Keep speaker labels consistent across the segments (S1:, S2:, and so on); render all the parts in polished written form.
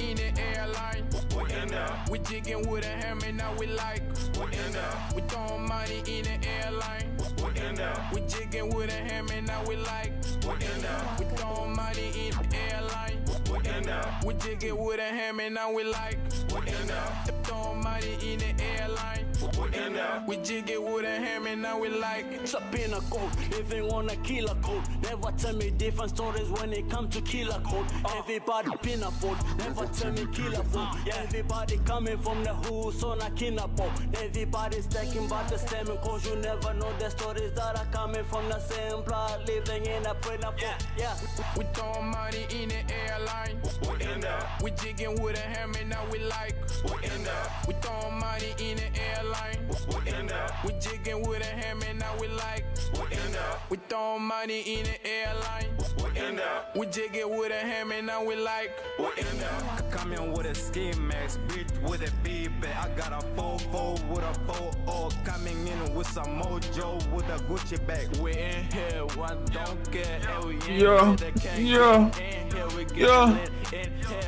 S1: in the airline. We in there. We jigging with a hammer, now we like. We in there. We throwing money in the airline. We in there. We jigging with a hammer, now we like. We in there. We throwing money in the airline. We in there. We jigging with a hammer, now we like. We in there. Throwing money in the airline. We in there. We jigging with a hammer, now we like.
S2: It's a pinnacle code, living on a killer code. Never tell me different stories when it comes to killer code. Everybody pinnacle, never tell me killer code. Everybody coming from the hood, on a kidnapping. Everybody stacking by the same cause you never know the stories that are coming from the same plot, living in a pinnacle. Yeah.
S1: We throwing money in the airline. We in there. We jigging with a hammer, now we like. We in there. We throwing money in the airline. We in there. We jigging with a hammer, now we like. We in there. We throwing money in the airline. We in there. We jigging with a hammer, now we like. We in there.
S3: I come in with a ski max, bitch with a B-bag. I got a 4-4 with a 4-0. Coming in with some mojo with a Gucci bag.
S2: We in here, one don't get
S4: You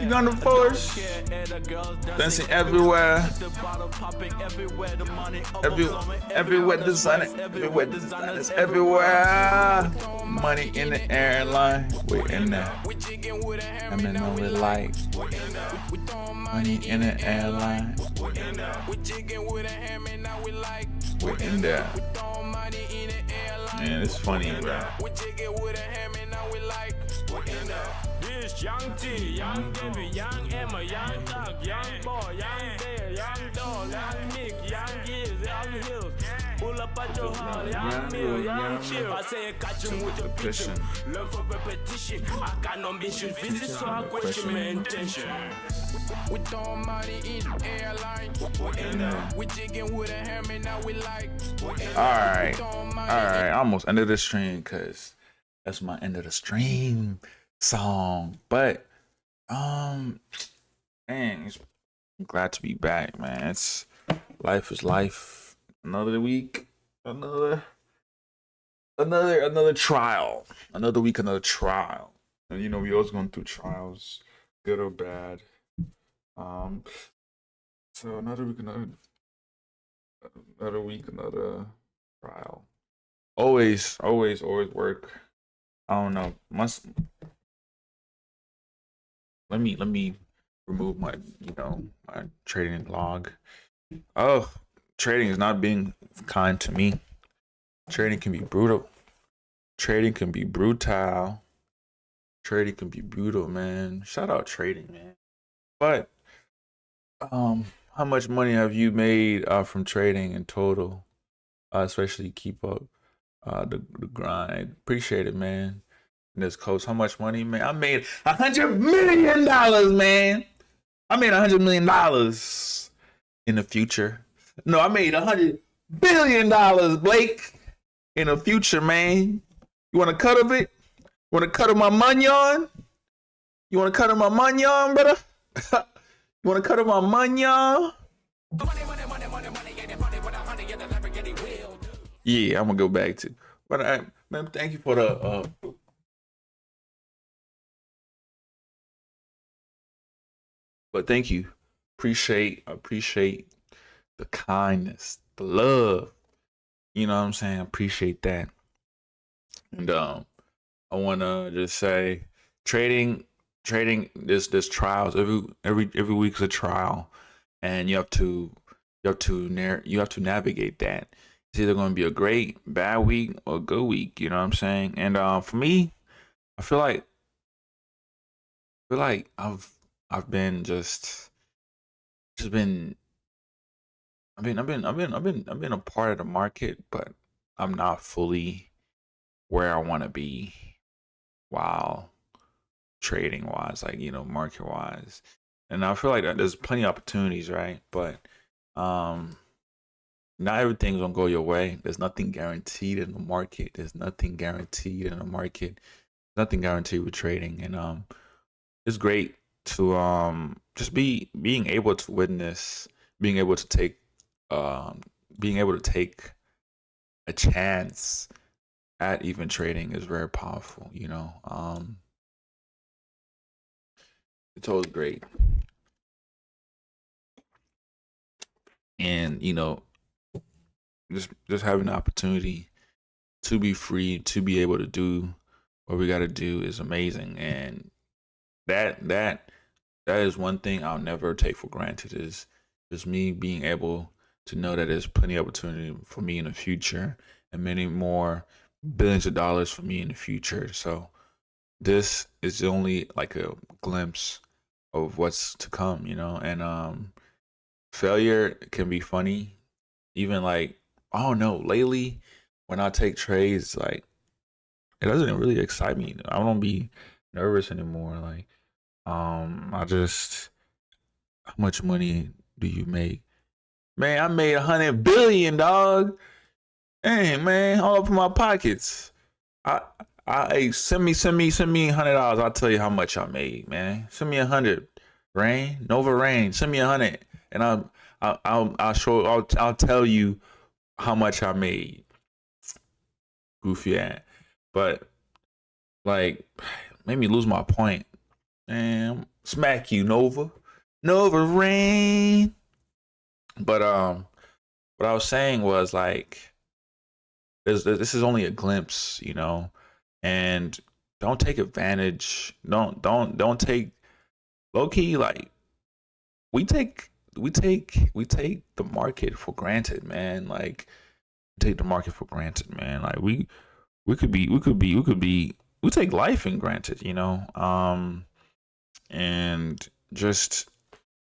S4: got the force. Dancing everywhere. Everywhere designing. Everywhere designers. Everywhere. Money in the airline. We in there. I mean, no, we like. Money in the airline. We're in there. Man, it's funny, bro.
S2: This young T, young Davy, young Emma, young Doug, young boy, young Bear, young Dog, young Nick, young Years, young Hills. Pull up at your hall, young Mill, young Chill. I say catch him with a picture. Learn for repetition. I got no mission visit, so I question my intention.
S1: We throwing money in the airline. We in there. We jigging with a hammer, now we like.
S4: Alright. I almost ended the stream because that's my end of the stream song. But man, I'm glad to be back, man. It's life is life. Another week, another trial. Another week, another trial. And you know, we always going through trials, good or bad. So another week, another trial. Always work. I don't know. Let me remove my my trading log. Oh, trading is not being kind to me. Trading can be brutal. Trading can be brutal. Trading can be brutal, man. Shout out trading, man. But how much money have you made from trading in total? Especially keep up the grind. Appreciate it, man. And this coach, how much money, man? I made $100 million, man. I made $100 million in the future. No, I made $100 billion, Blake, in the future, man. You want a cut of it? You want a cut of my money on? You want a cut of my money on, brother? You want to cut of my money on? Yeah, I'm gonna go back to. But man, thank you for the. But thank you, appreciate the kindness, the love. You know what I'm saying? Appreciate that. And I wanna just say, trading. There's trials every week's a trial, and you have to navigate that. It's either going to be a great bad week or a good week. You know what I'm saying? And for me, I feel like I've been I've been a part of the market, but I'm not fully where I want to be while trading wise, like, market wise. And I feel like there's plenty of opportunities, right? But not everything's gonna go your way. There's nothing guaranteed in the market. Nothing guaranteed with trading. And it's great to just being able to witness, being able to take a chance at even trading is very powerful. It's always great. And just having the opportunity to be free, to be able to do what we got to do is amazing. And that is one thing I'll never take for granted, is just me being able to know that there's plenty of opportunity for me in the future, and many more billions of dollars for me in the future. So this is only like a glimpse of what's to come, and failure can be funny. Even like, I don't know, lately when I take trades, like it doesn't really excite me. I don't be nervous anymore. Like, I just, how much money do you make? Man, I made 100 billion, dog. Hey, man, all up in my pockets. Hey, send me $100. I'll tell you how much I made, man. Send me 100. Rain, Nova Rain. Send me 100, and I'll tell you how much I made. Goofy at, but like, made me lose my point. Man, smack you, Nova Rain. But what I was saying was like, this is only a glimpse, and don't take advantage. Don't take low key. Like, we take the market for granted, man. Like, take the market for granted, man. Like, we take life in granted, and just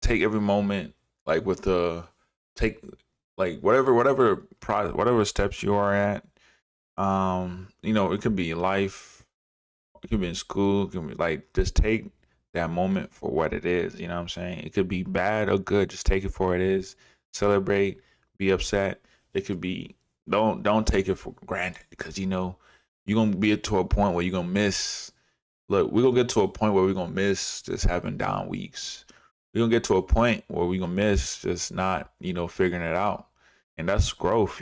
S4: take every moment, like, with take, like, whatever steps you are at. It could be life, it could be in school, it could be like, just take that moment for what it is. You know what I'm saying? It could be bad or good. Just take it for what it is. Celebrate, be upset. It could be, don't take it for granted, because you're gonna be to a point where you're gonna miss. Look, we're gonna get to a point where we're gonna miss just having down weeks. We're gonna get to a point where we're gonna miss just not, figuring it out. And that's growth,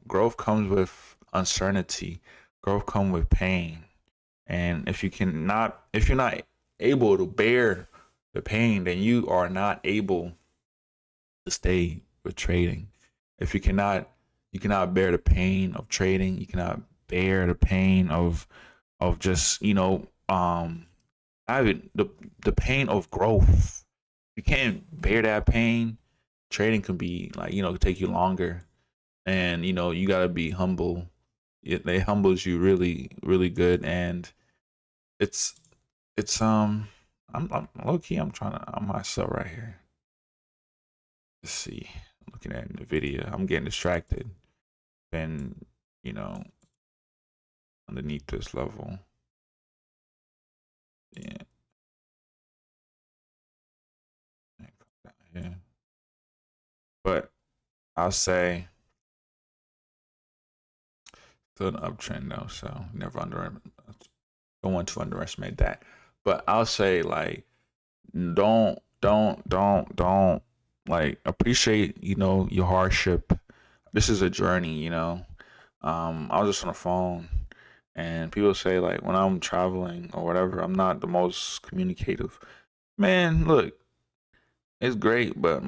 S4: growth comes with uncertainty. Growth comes with pain. And if you're not able to bear the pain, then you are not able to stay with trading. If you cannot bear the pain of trading, you cannot bear the pain of just, having the pain of growth. You can't bear that pain. Trading can be like, take you longer, and you gotta be humble. It humbles you really, really good. And it's I'm low key, I'm myself right here. Let's see, I'm looking at Nvidia, I'm getting distracted. Been, underneath this level. Yeah. Yeah. But I'll say still an uptrend though, so don't want to underestimate that. But I'll say, like, don't like, appreciate, your hardship. This is a journey, I was just on the phone, and people say, like, when I'm traveling or whatever, I'm not the most communicative. Man, look, it's great, but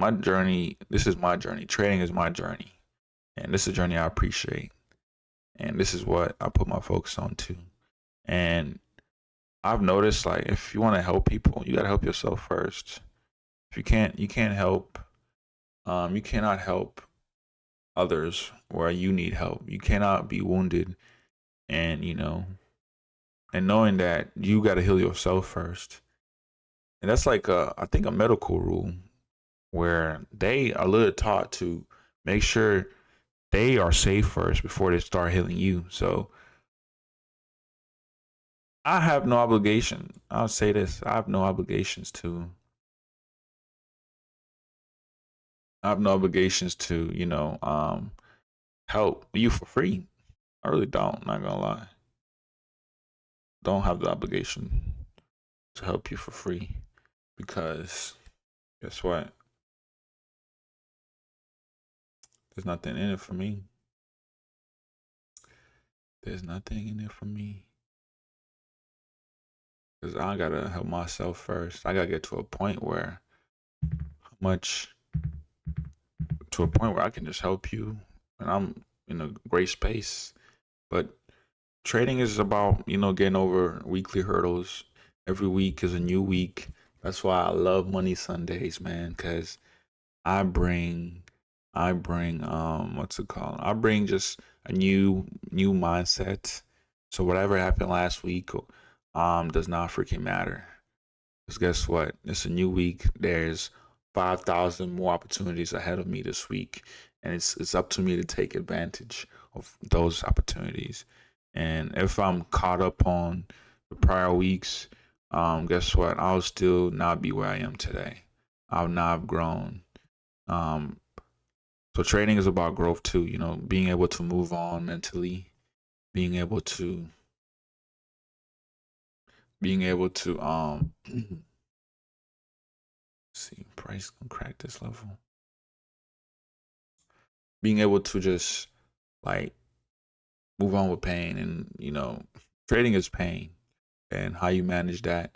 S4: this is my journey. Trading is my journey. And this is a journey I appreciate. And this is what I put my focus on too. And I've noticed, like, if you want to help people, you got to help yourself first. If you can't help, you cannot help others where you need help. You cannot be wounded, and and knowing that you got to heal yourself first. And that's like I think a medical rule, where they are literally taught to make sure they are safe first before they start healing you. So I have no obligation. I'll say this. I have no obligations to help you for free. I really don't, not gonna lie. Don't have the obligation to help you for free, because guess what? There's nothing in it for me. There's nothing in it for me. Because I gotta help myself first. I gotta get to a point where how much to a point where I can just help you, and I'm in a great space. But trading is about, getting over weekly hurdles. Every week is a new week. That's why I love Money Sundays, man, because I bring what's it called? I bring just a new mindset. So whatever happened last week does not freaking matter. Because guess what? It's a new week. There's 5,000 more opportunities ahead of me this week. And it's up to me to take advantage of those opportunities. And if I'm caught up on the prior weeks, guess what? I'll still not be where I am today. I'll not have grown. So trading is about growth too, being able to move on mentally, being able to see, price gonna crack this level. Being able to just like move on with pain, and trading is pain, and how you manage that,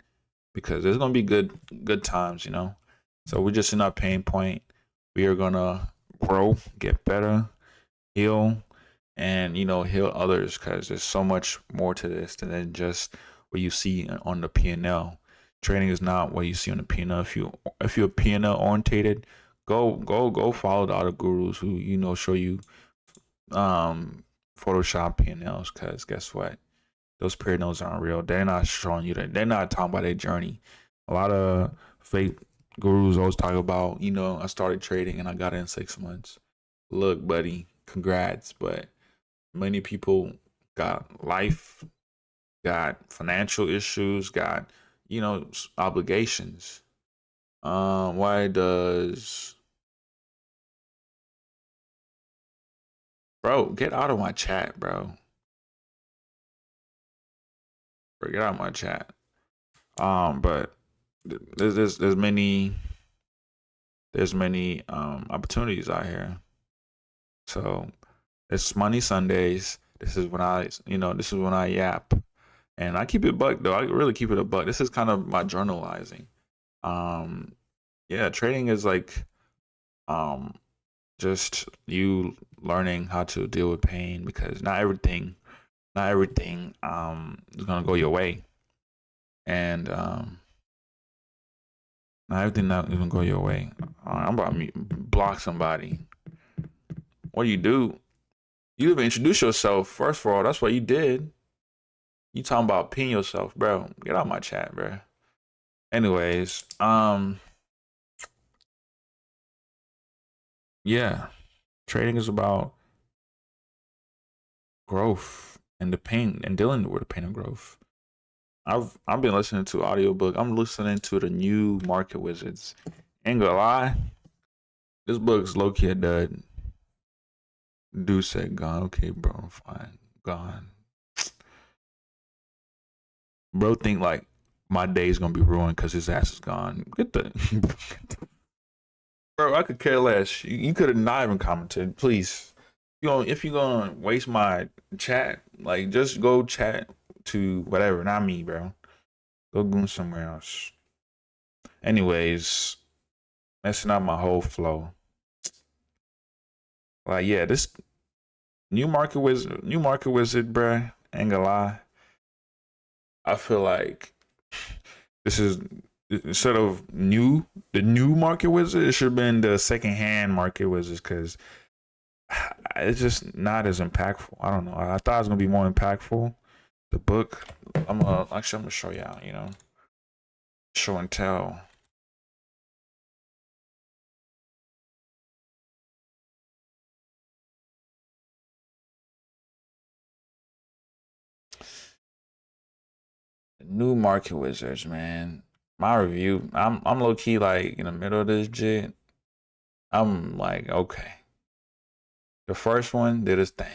S4: because there's gonna be good times. So we're just in our pain point. We are gonna grow, get better, heal, and heal others, because there's so much more to this than just what you see on the P&L. Trading is not what you see on the P&L. If you're P&L orientated, go follow the other gurus who show you Photoshop P&Ls, because guess what? Those P&Ls aren't real. They're not showing you that. They're not talking about their journey. A lot of fake gurus always talk about, I started trading and I got it in 6 months. Look, buddy, congrats, but many people got life, got financial issues, got obligations. Why does bro get out of my chat, bro? Get out of my chat. But there's many opportunities out here. So it's Money Sundays. This is when I yap. And I keep it buck though. I really keep it a buck. This is kind of my journalizing. Yeah, trading is like just you learning how to deal with pain, because not everything is gonna go your way. And not everything not even go your way. I'm about to block somebody. What do? You even introduce yourself. First of all, that's what you did. You talking about peeing yourself, bro. Get out of my chat, bro. Anyways, yeah. Trading is about growth and the pain and dealing with the pain of growth. I've been listening to audiobook. I'm listening to the new Market Wizards. Ain't gonna lie, this book's low key a dud. Dude said gone. Okay, bro, fine. Gone. Bro think like my day's gonna be ruined because his ass is gone. Get the bro, I could care less. You could have not even commented, please. If you're gonna waste my chat, like just go chat to whatever, not me, bro. Go goon somewhere else. Anyways, messing up my whole flow. Like, yeah, this new market wizard, bruh. Ain't gonna lie. I feel like this is, instead of the new market wizard, it should have been the secondhand market wizards, because it's just not as impactful. I don't know. I thought it was gonna be more impactful. The book, I'm gonna show y'all, show and tell. The new market wizards, man. My review, I'm low key like in the middle of this jit. I'm like, okay. The first one did its thing.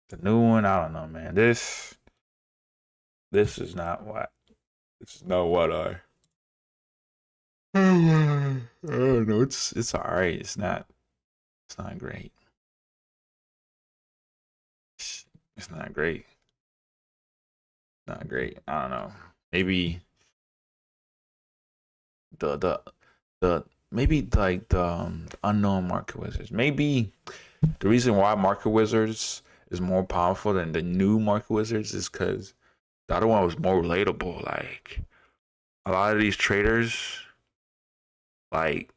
S4: The new one, I don't know, man. This is not what. This is not what I don't know. It's alright. It's not great. It's not great. Not great. I don't know. Maybe maybe like the unknown market wizards. Maybe the reason why market wizards is more powerful than the new market wizards is because the other one was more relatable. Like a lot of these traders, like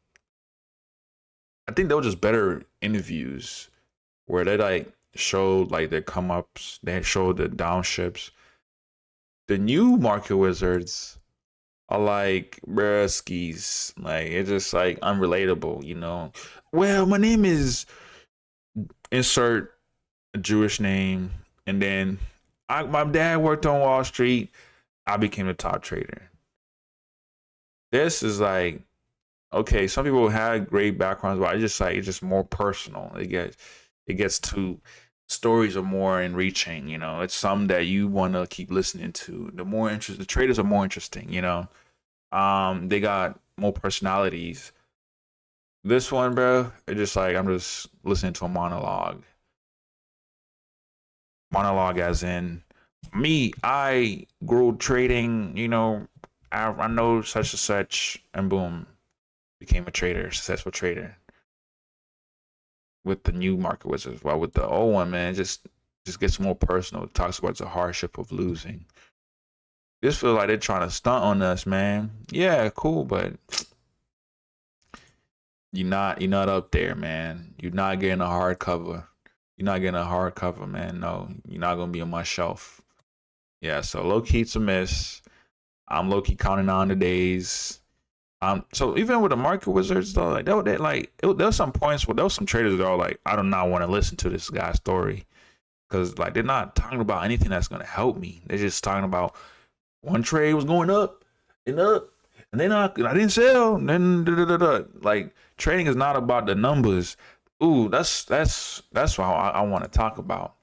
S4: I think they were just better interviews where they like showed like their come ups, they showed the downships. The new market wizards are like bruh skis. Like it's just like unrelatable, you know. Well, my name is insert a Jewish name, and then my dad worked on Wall Street. I became a top trader. This is like okay. Some people had great backgrounds, but it's just more personal. It gets to stories are more enriching. You know, it's some that you want to keep listening to. The traders are more interesting. You know, they got more personalities. This one, bro, it's just like I'm just listening to a monologue. Monologue as in me, I grew trading, you know, I know such and such, and boom, became a trader, successful trader. With the new market wizards, while with the old one, man, it just gets more personal. It talks about the hardship of losing. This feels like they're trying to stunt on us, man. Yeah, cool, but you're not up there, man. You're not getting a hardcover. You're not getting a hardcover, man. No, you're not gonna be on my shelf. Yeah, so low key it's a miss. I'm low key counting on the days. So even with the market wizards though, like there's some points where there was some traders that are like, I do not want to listen to this guy's story because like they're not talking about anything that's gonna help me. They're just talking about one trade was going up and up, and then I didn't sell. And then like trading is not about the numbers. Ooh, that's what I want to talk about.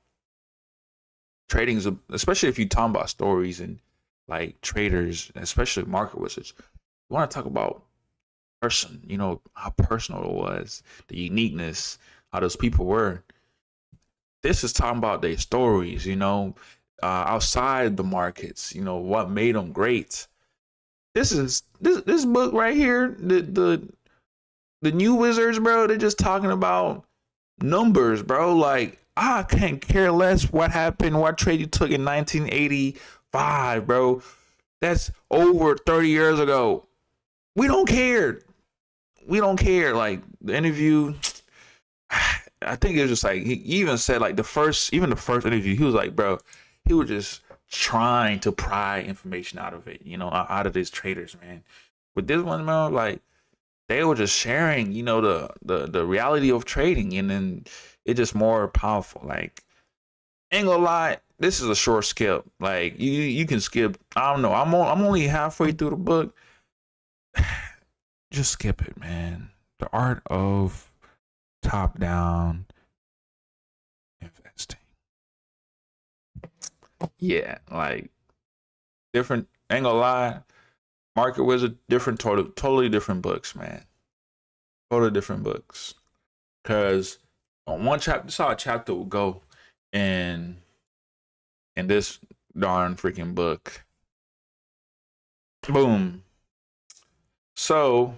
S4: Trading is especially if you talk about stories and like traders, especially market wizards. You want to talk about person, you know, how personal it was, the uniqueness, how those people were. This is talking about their stories, you know, outside the markets, you know, what made them great. This book right here, the new wizards, bro, they're just talking about numbers, bro. Like, I can't care less what happened, what trade you took in 1985, bro. That's over 30 years ago. We don't care. We don't care. Like, the interview, I think it was just like, he even said, like, the first interview, he was like, bro, he was just trying to pry information out of it, you know, out of these traders, man. With this one, man, like, they were just sharing, you know, the reality of trading, and then it's just more powerful. Like, ain't gonna lie, this is a short skip. Like, you can skip. I don't know. I'm only halfway through the book. Just skip it, man. The art of top-down investing. Yeah, like different. Ain't gonna lie. Market Wizard, different, totally different books, man. Totally different books. Because on one chapter, this is how a chapter will go in this darn freaking book. Boom. So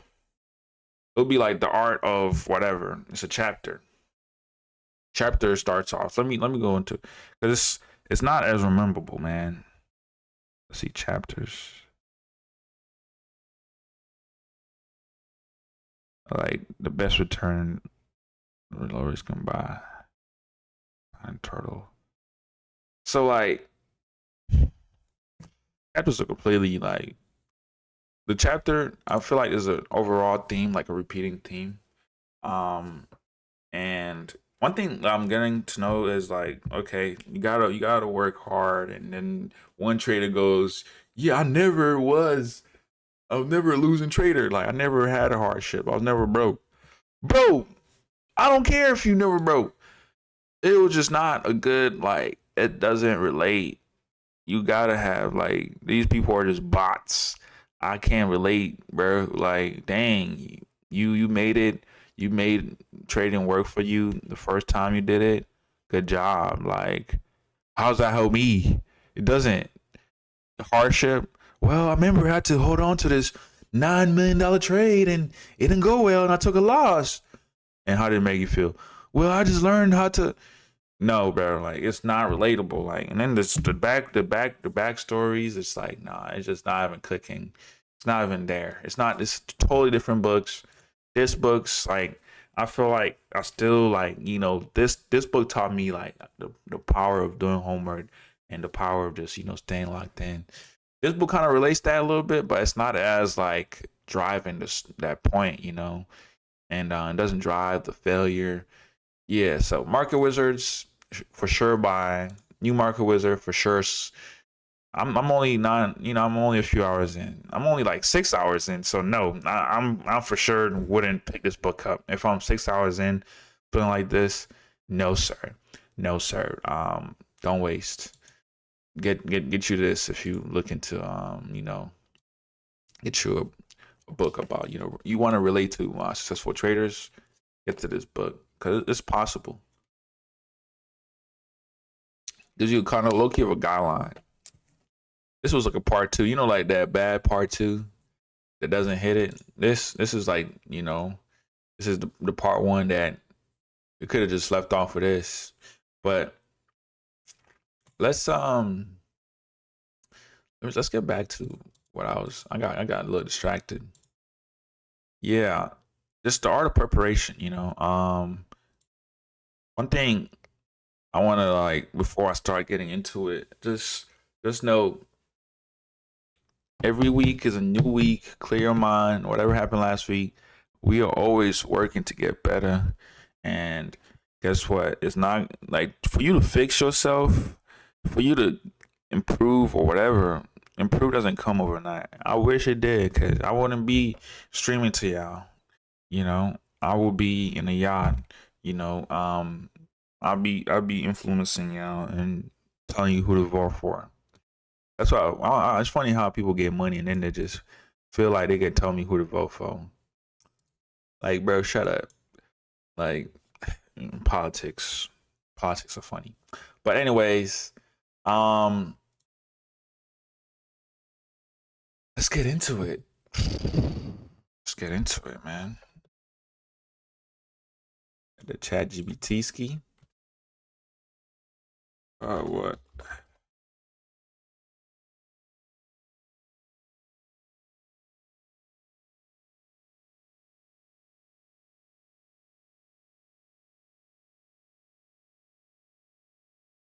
S4: it'll be like the art of whatever. It's a chapter. Chapter starts off. Let me go into, because it's not as memorable, man. Let's see, chapters. Like the best return lowest can buy. Pine turtle. So like chapters are completely like the chapter, I feel like is an overall theme, like a repeating theme. And one thing I'm getting to know is like, okay, you gotta work hard, and then one trader goes, yeah, I was never a losing trader. Like, I never had a hardship. I was never broke. Bro, I don't care if you never broke. It was just not a good, like, it doesn't relate. You gotta have, like, these people are just bots. I can't relate, bro. Like, dang, you made it. You made trading work for you the first time you did it. Good job. Like, how's that help me? It doesn't. Hardship. Well, I remember I had to hold on to this $9 million trade and it didn't go well and I took a loss. And how did it make you feel? Well, I just learned how to. No, bro, like it's not relatable. Like, and then the back stories. It's like, nah, it's just not even clicking. It's not even there. It's not. It's totally different books. This book's like, I feel like I still like, this book taught me like the power of doing homework and the power of just staying locked in. This book kind of relates that a little bit, but it's not as like driving this that point, and it doesn't drive the failure. Yeah, so Market Wizards for sure buy. New Market Wizard for sure. I'm only I'm only a few hours in. I'm only like 6 hours in, so no, I'm for sure wouldn't pick this book up if I'm 6 hours in, feeling like this. No sir, no sir. Don't waste. Get you this if you look into get you a book about you want to relate to successful traders. Get to this book because it's possible. Gives you kind of low key of a guideline. This was like a part two, like that bad part two that doesn't hit it. This is like this is the part one that we could have just left off of this, but let's get back to what I got a little distracted. Yeah, just the art of preparation. One thing I want to like before I start getting into it, just know every week is a new week. Clear your mind. Whatever happened last week, we are always working to get better. And guess what? It's not like for you to fix yourself, for you to improve or whatever. Improve doesn't come overnight. I wish it did, cause I wouldn't be streaming to y'all. I will be in a yacht. I'll be influencing y'all and telling you who to vote for. That's why it's funny how people get money and then they just feel like they can tell me who to vote for. Like, bro, shut up. Like, politics are funny. But anyways, let's get into it. Let's get into it, man. The ChatGPT ski. What?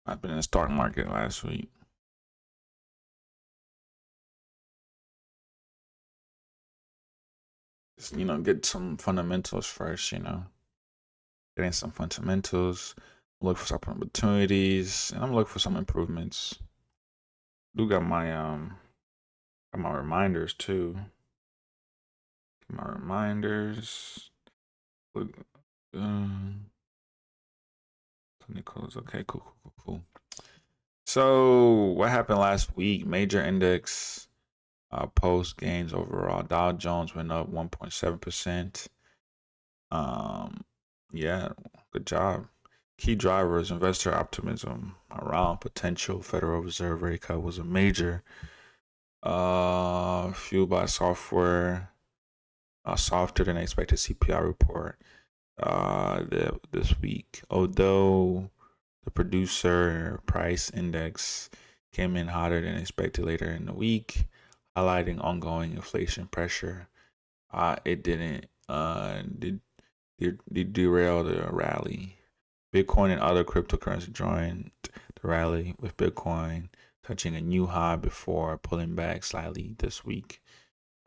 S4: I've been in the stock market last week. Just, get some fundamentals first, Getting some fundamentals, look for some opportunities, and I'm looking for some improvements. Do got my reminders too. My reminders. Look, close. Okay, cool. So what happened last week? Major index post gains overall. Dow Jones went up 1.7%. Yeah, good job. Key drivers: investor optimism around potential Federal Reserve rate cut was a major. Fueled by software, softer than expected CPI report this week. Although the producer price index came in hotter than expected later in the week, highlighting ongoing inflation pressure. It didn't derail the rally. Bitcoin and other cryptocurrencies joined the rally, with Bitcoin touching a new high before pulling back slightly this week.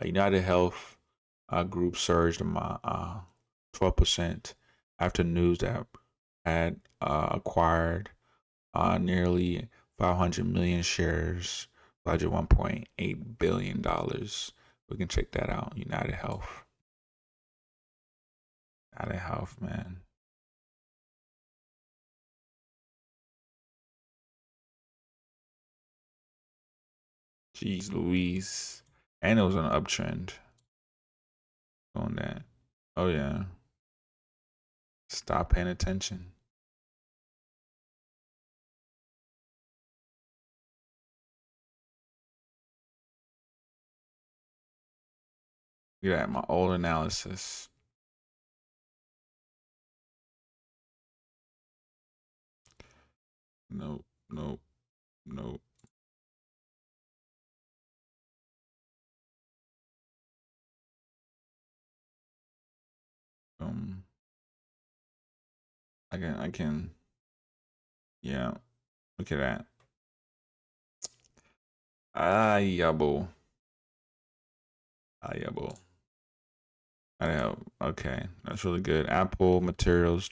S4: United Health Group surged 12% after news that had acquired nearly 500 million shares, budget $1.8 billion. We can check that out. United Health. United Health, man. Jeez Louise. And it was an uptrend on that. Oh, yeah. Stop paying attention. Look at my old analysis. Nope, nope, nope. Um, I can, yeah. Look at that. Ah, yabo. Ah, yabo. I have, okay, that's really good. Apple materials,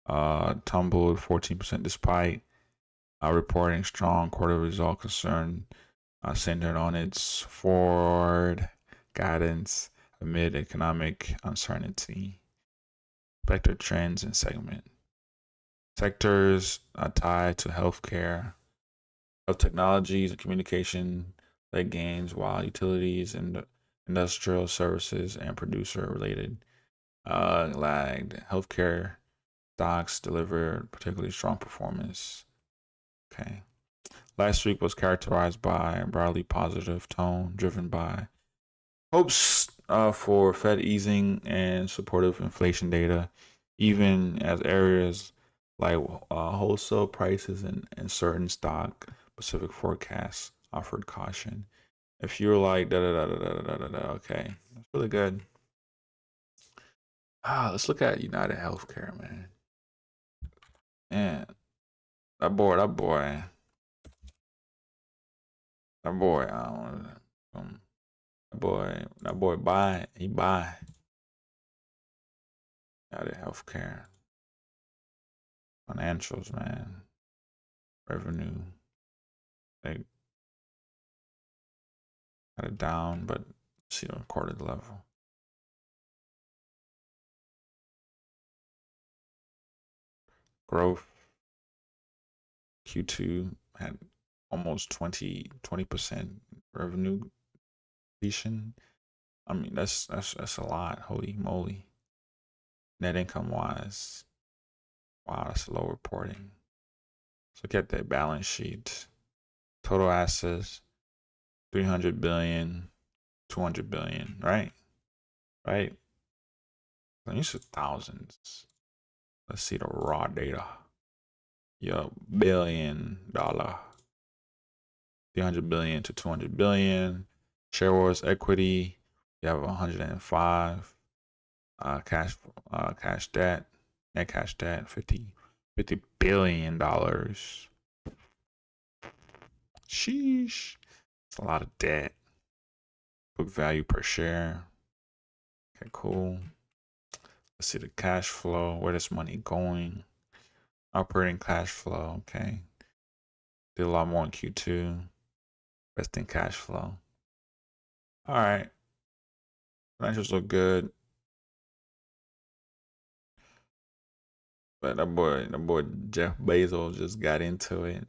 S4: tumbled 14% despite reporting strong quarter result concern centered on its forward guidance amid economic uncertainty. Sector trends and segment. Sectors tied to healthcare, of technologies and communication led gains, while utilities and industrial services and producer related lagged. Healthcare stocks delivered particularly strong performance. Okay. Last week was characterized by a broadly positive tone driven by hopes for Fed easing and supportive inflation data, even as areas like wholesale prices and certain stock specific forecasts offered caution. If you're like da da da da da da da da, okay, that's really good. Let's look at United Healthcare, man. Man, that boy, that boy, um, that boy buy, he buy United Healthcare financials, man, revenue. They got it down, but see the recorded level. Growth Q2 had almost 20% revenue depletion. I mean, that's a lot. Holy moly. Net income wise, wow, that's low reporting. Let's look at their balance sheet. Total assets 300 billion, 200 billion, right? Right. I'm used to thousands. Let's see the raw data. Yup, $1 billion. 300 billion to 200 billion. Shareholders equity, you have 105. Cash debt, net cash debt, $50 billion. Sheesh. It's a lot of debt. Book value per share. Okay, cool. Let's see the cash flow. Where this money going? Operating cash flow. Okay. Did a lot more in Q2. Investing cash flow. All right. Financials look good. But that boy Jeff Bezos just got into it.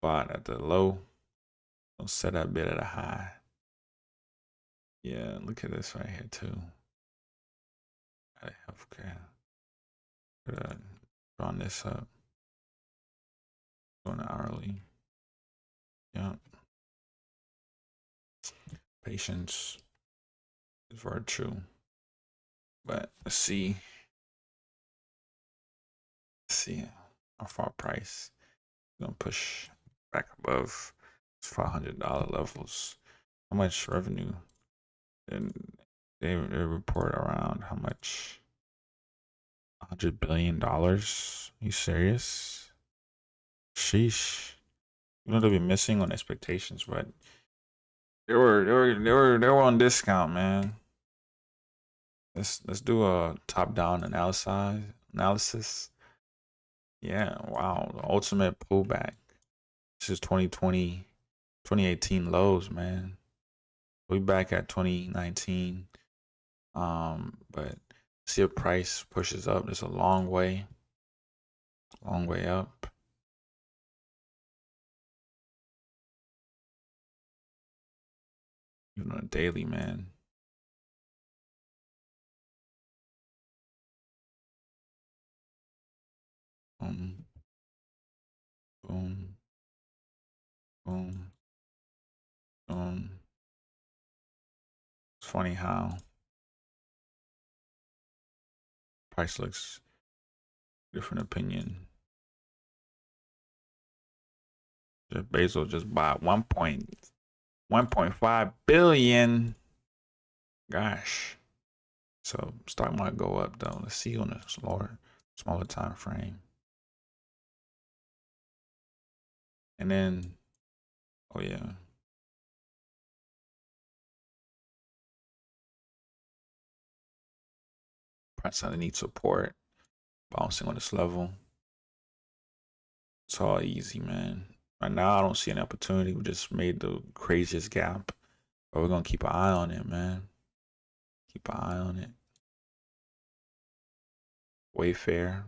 S4: Bought at the low. Don't set that bid at a high. Yeah, look at this right here too. Healthcare. Drawing this up. Going hourly. Yep. Patience is virtue. But let's see. Let's see how far price is gonna push back above $500 levels. How much revenue? And they report around how much? $100 billion. You serious? Sheesh. You know they'll be missing on expectations, but they were on discount, man. Let's do a top down analysis. Yeah, wow, the ultimate pullback. This is 2020, 2018 lows, man. We back at 2019. But see if price pushes up. It's a long way up. Even on a daily, man. Boom, boom, boom, boom. It's funny how price looks different opinion. Jeff Bezos just bought 1.5 billion. Gosh. So stock might go up though. Let's see on a smaller time frame. And then, oh yeah. Price underneath support, bouncing on this level. It's all easy, man. Right now, I don't see an opportunity. We just made the craziest gap, but we're gonna keep an eye on it, man. Keep an eye on it. Wayfair.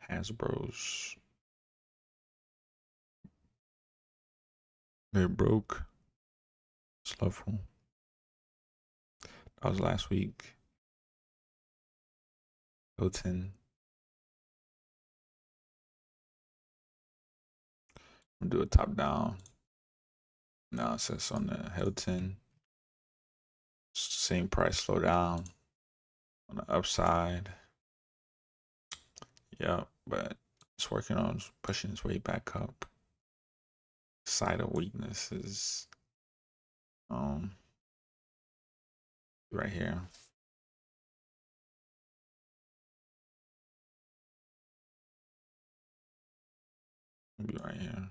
S4: Hasbro's. They're broke. It's level. That was last week. Hilton. I'm gonna do a top down analysis on the Hilton. Same price slow down on the upside. Yeah, but it's working on pushing its way back up. Side of weakness is right here. Maybe right here.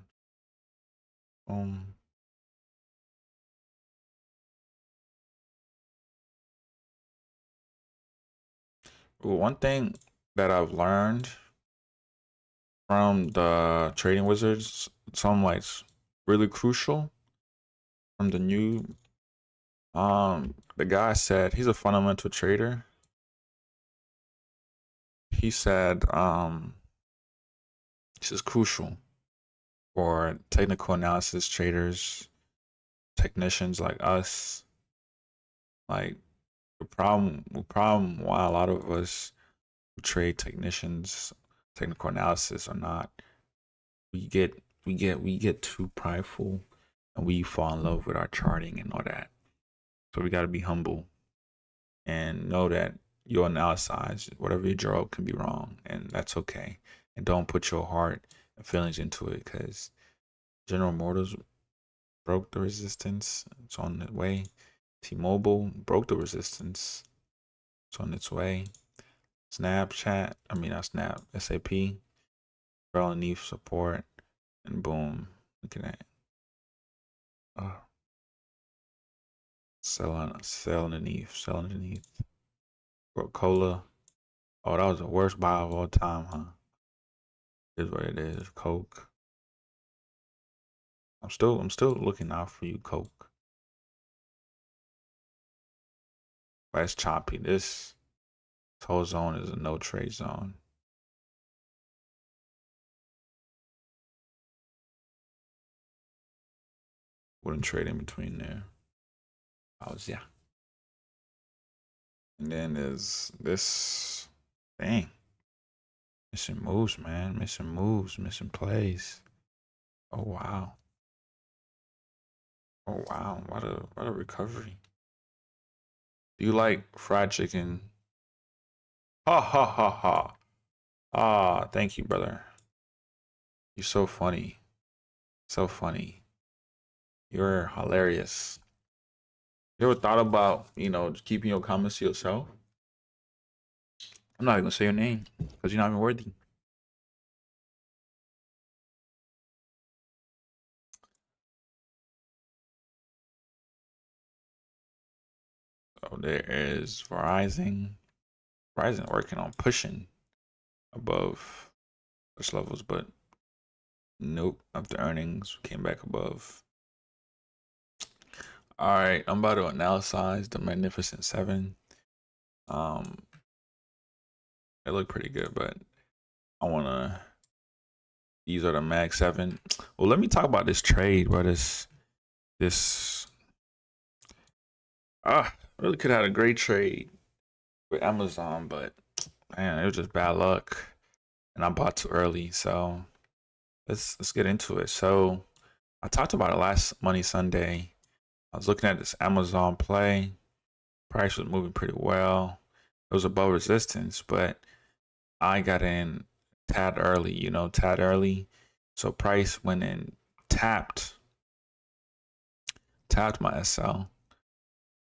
S4: One thing that I've learned from the Trading Wizards, something like really crucial from the new, the guy said, he's a fundamental trader. He said, this is crucial for technical analysis traders, technicians like us. Like the problem why a lot of us who trade technicians, technical analysis or not, we get too prideful and we fall in love with our charting and all that. So we got to be humble and know that your analysis, whatever you draw, can be wrong, and that's okay. And don't put your heart and feelings into it, because General Motors broke the resistance. It's on the way. T-Mobile broke the resistance. It's on its way. SAP, fell underneath support, and boom, look at that. Sell underneath. Coca-Cola. Oh, that was the worst buy of all time, huh? Is what it is. Coke. I'm still looking out for you, Coke. But it's choppy. This whole zone is a no trade zone. Wouldn't trade in between there. Yeah. And then there's this thing. Missing moves, man. Missing moves, missing plays. Oh wow. Oh wow. What a recovery. Do you like fried chicken? Ha ha ha ha. Ah, thank you, brother. You're so funny. So funny. You're hilarious. You ever thought about, keeping your comments to yourself? I'm not even gonna say your name because you're not even worthy. So there is Verizon. Verizon working on pushing above such levels, but nope. After earnings, came back above. All right, I'm about to analyze the Magnificent Seven. They look pretty good, but I wanna. These are the Mag 7. Well, let me talk about this trade, bro. Really could have had a great trade with Amazon, but man, it was just bad luck, and I bought too early. So let's get into it. So I talked about it last Money Sunday. I was looking at this Amazon play. Price was moving pretty well. It was above resistance, but I got in tad early, tad early. So price went in, tapped my SL,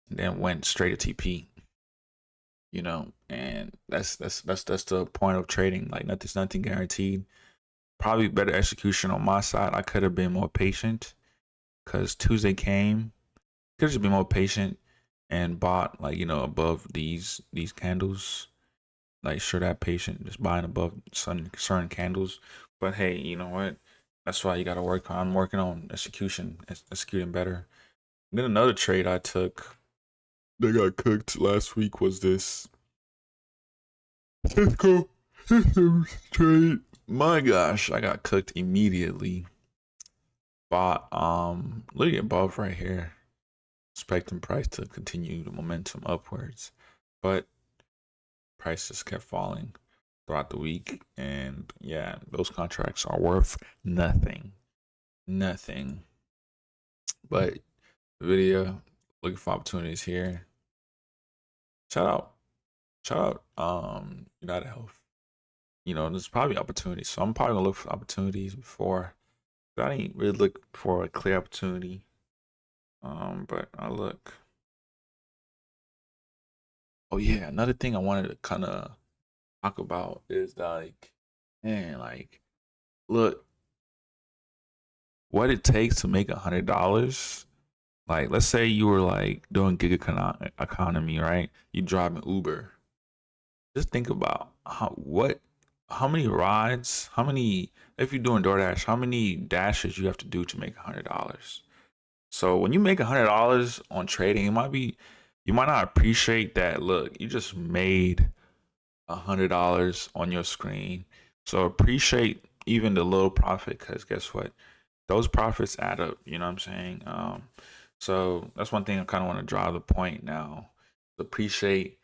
S4: and then went straight to TP. And that's the point of trading. Like nothing guaranteed. Probably better execution on my side. I could have been more patient because Tuesday came. Could have just been more patient and bought above these candles. Like sure that patient, just buying above certain candles. But hey, you know what? That's why you got to work on. I'm working on executing better. And then another trade I took that got cooked last week was this Cisco Systems trade. My gosh, I got cooked immediately. Bought literally above right here. Expecting price to continue the momentum upwards, but price just kept falling throughout the week, and yeah, those contracts are worth nothing. But the video, looking for opportunities here. Shout out United Health. There's probably opportunities, so I'm probably gonna look for opportunities before. I didn't really look for a clear opportunity, but I look. Oh yeah, another thing I wanted to kind of talk about is look, what it takes to make $100. Like, let's say you were like doing gig economy, right? You driving Uber. Just think about how many rides, if you're doing DoorDash, how many dashes you have to do to make $100. So when you make $100 on trading, you might not appreciate that. Look, you just made $100 on your screen. So appreciate even the little profit, because guess what? Those profits add up. You know what I'm saying? So that's one thing I kind of want to drive the point now. Appreciate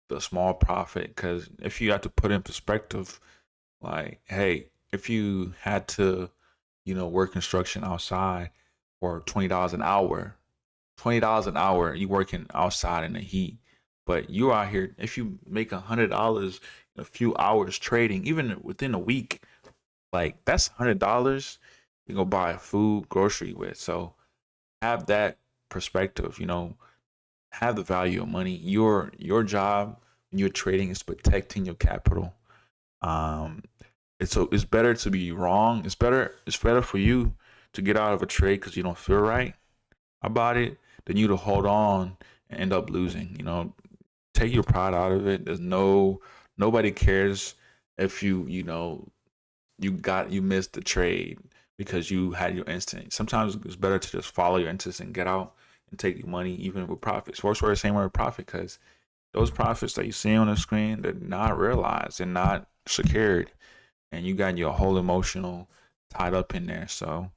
S4: the small profit, because if you have to put in perspective, like, hey, if you had to, work construction outside for $20 an hour, you working outside in the heat. But you out here, if you make $100 in a few hours trading, even within a week, like that's $100 you go buy food, grocery with. So have that perspective, have the value of money. Your job when you're trading is protecting your capital. It's better to be wrong. It's better for you to get out of a trade because you don't feel right about it than you to hold on and end up losing. Take your pride out of it. Nobody cares if you missed the trade because you had your instinct. Sometimes it's better to just follow your instinct and get out and take your money, even with profits. Works for the same way with profit, because those profits that you see on the screen, they're not realized, they're not secured, and you got your whole emotional tied up in there. So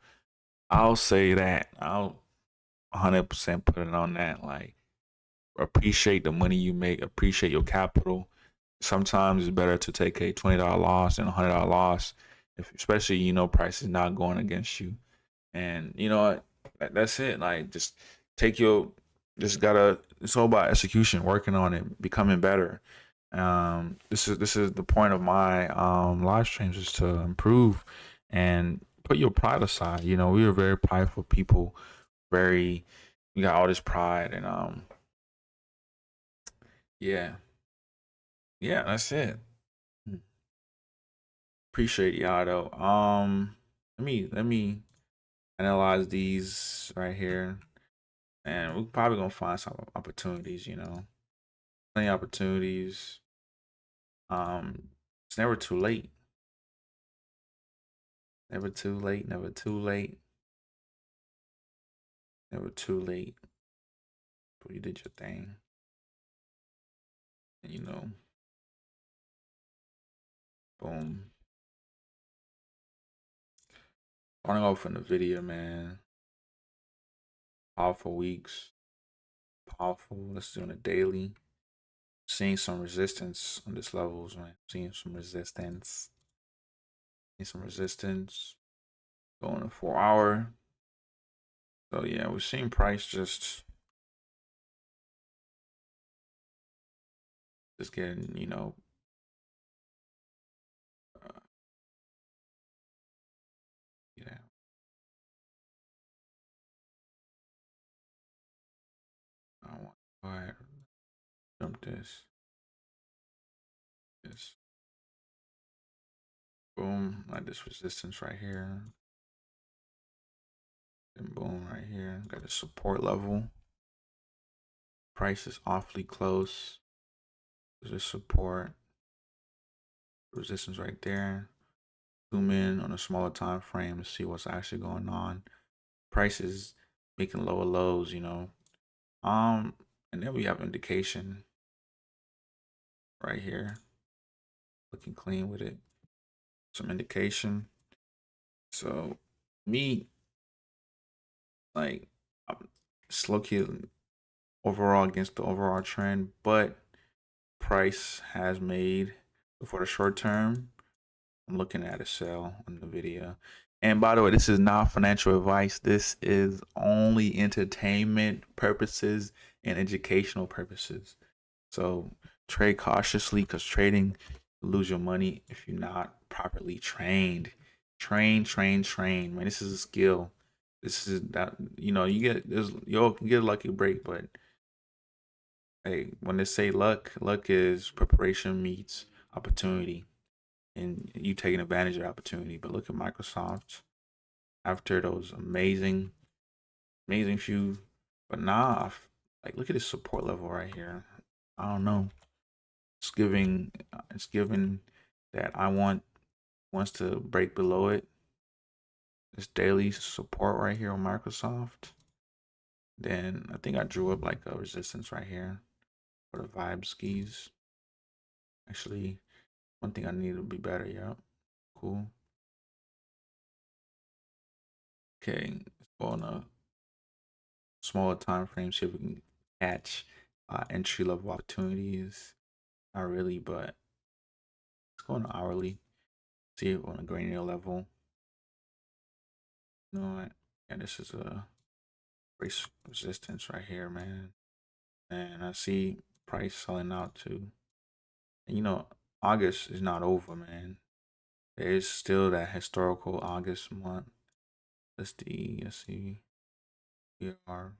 S4: I'll say that I'll 100% put it on that. Like, appreciate the money you make, appreciate your capital. Sometimes it's better to take a $20 loss than a $100 loss, especially price is not going against you. And that's it. Like, just it's all about execution, working on it, becoming better. This is the point of my live streams, is to improve and put your pride aside. We are very prideful people. We got all this pride, and yeah, that's it. Appreciate y'all though. Let me analyze these right here, and we're probably gonna find some opportunities. Plenty of opportunities. It's never too late. Never too late. Never too late. Never too late. But you did your thing. And boom. Starting off in the video, man. Powerful weeks. Powerful. Let's do it on a daily. Seeing some resistance on this levels, man. Seeing some resistance. Going to 4 hour. So yeah, we're seeing price just getting, you know, yeah. I want to go ahead and jump this. Boom, like this resistance right here. And boom, right here. Got a support level. Price is awfully close. There's a support. Resistance right there. Zoom in on a smaller time frame to see what's actually going on. Price is making lower lows, you know. And then we have indication right here. Looking clean with it. Some indication. So me, like, it's low-key overall against the overall trend, but price has made for the short term. I'm looking at a sell on the video. And by the way, this is not financial advice. This is only entertainment purposes and educational purposes. So trade cautiously, because trading, you lose your money if you're not properly trained. Train, man. This is a skill. This is that, you know, you'll get a lucky break, but hey, when they say luck is preparation meets opportunity, and you taking advantage of opportunity. But look at Microsoft after those amazing few, but nah, like look at this support level right here. I don't know. It's giving that wants to break below it. This daily support right here on Microsoft. Then I think I drew up like a resistance right here for the vibe skis. Actually, one thing I need to be better. Yep, cool. Okay, let's go on a smaller time frame, see if we can catch entry level opportunities. Not really, but let's go on hourly. See it on a granular level. You know what? Yeah, this is a race resistance right here, man. And I see price selling out too. And you know, August is not over, man. There is still that historical August month. Let's see. We are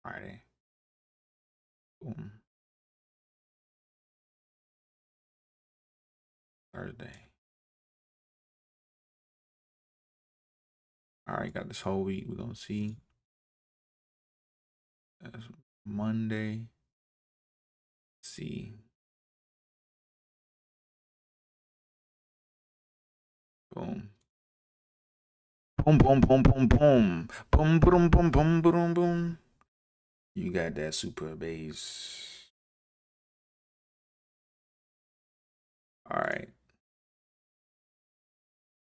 S4: Friday. Boom. Thursday. All right, got this whole week. We're gonna see. That's Monday. Let's see. Boom. Boom, boom, boom, boom, boom. Boom, boom, boom, boom, boom, boom. You got that super base. All right.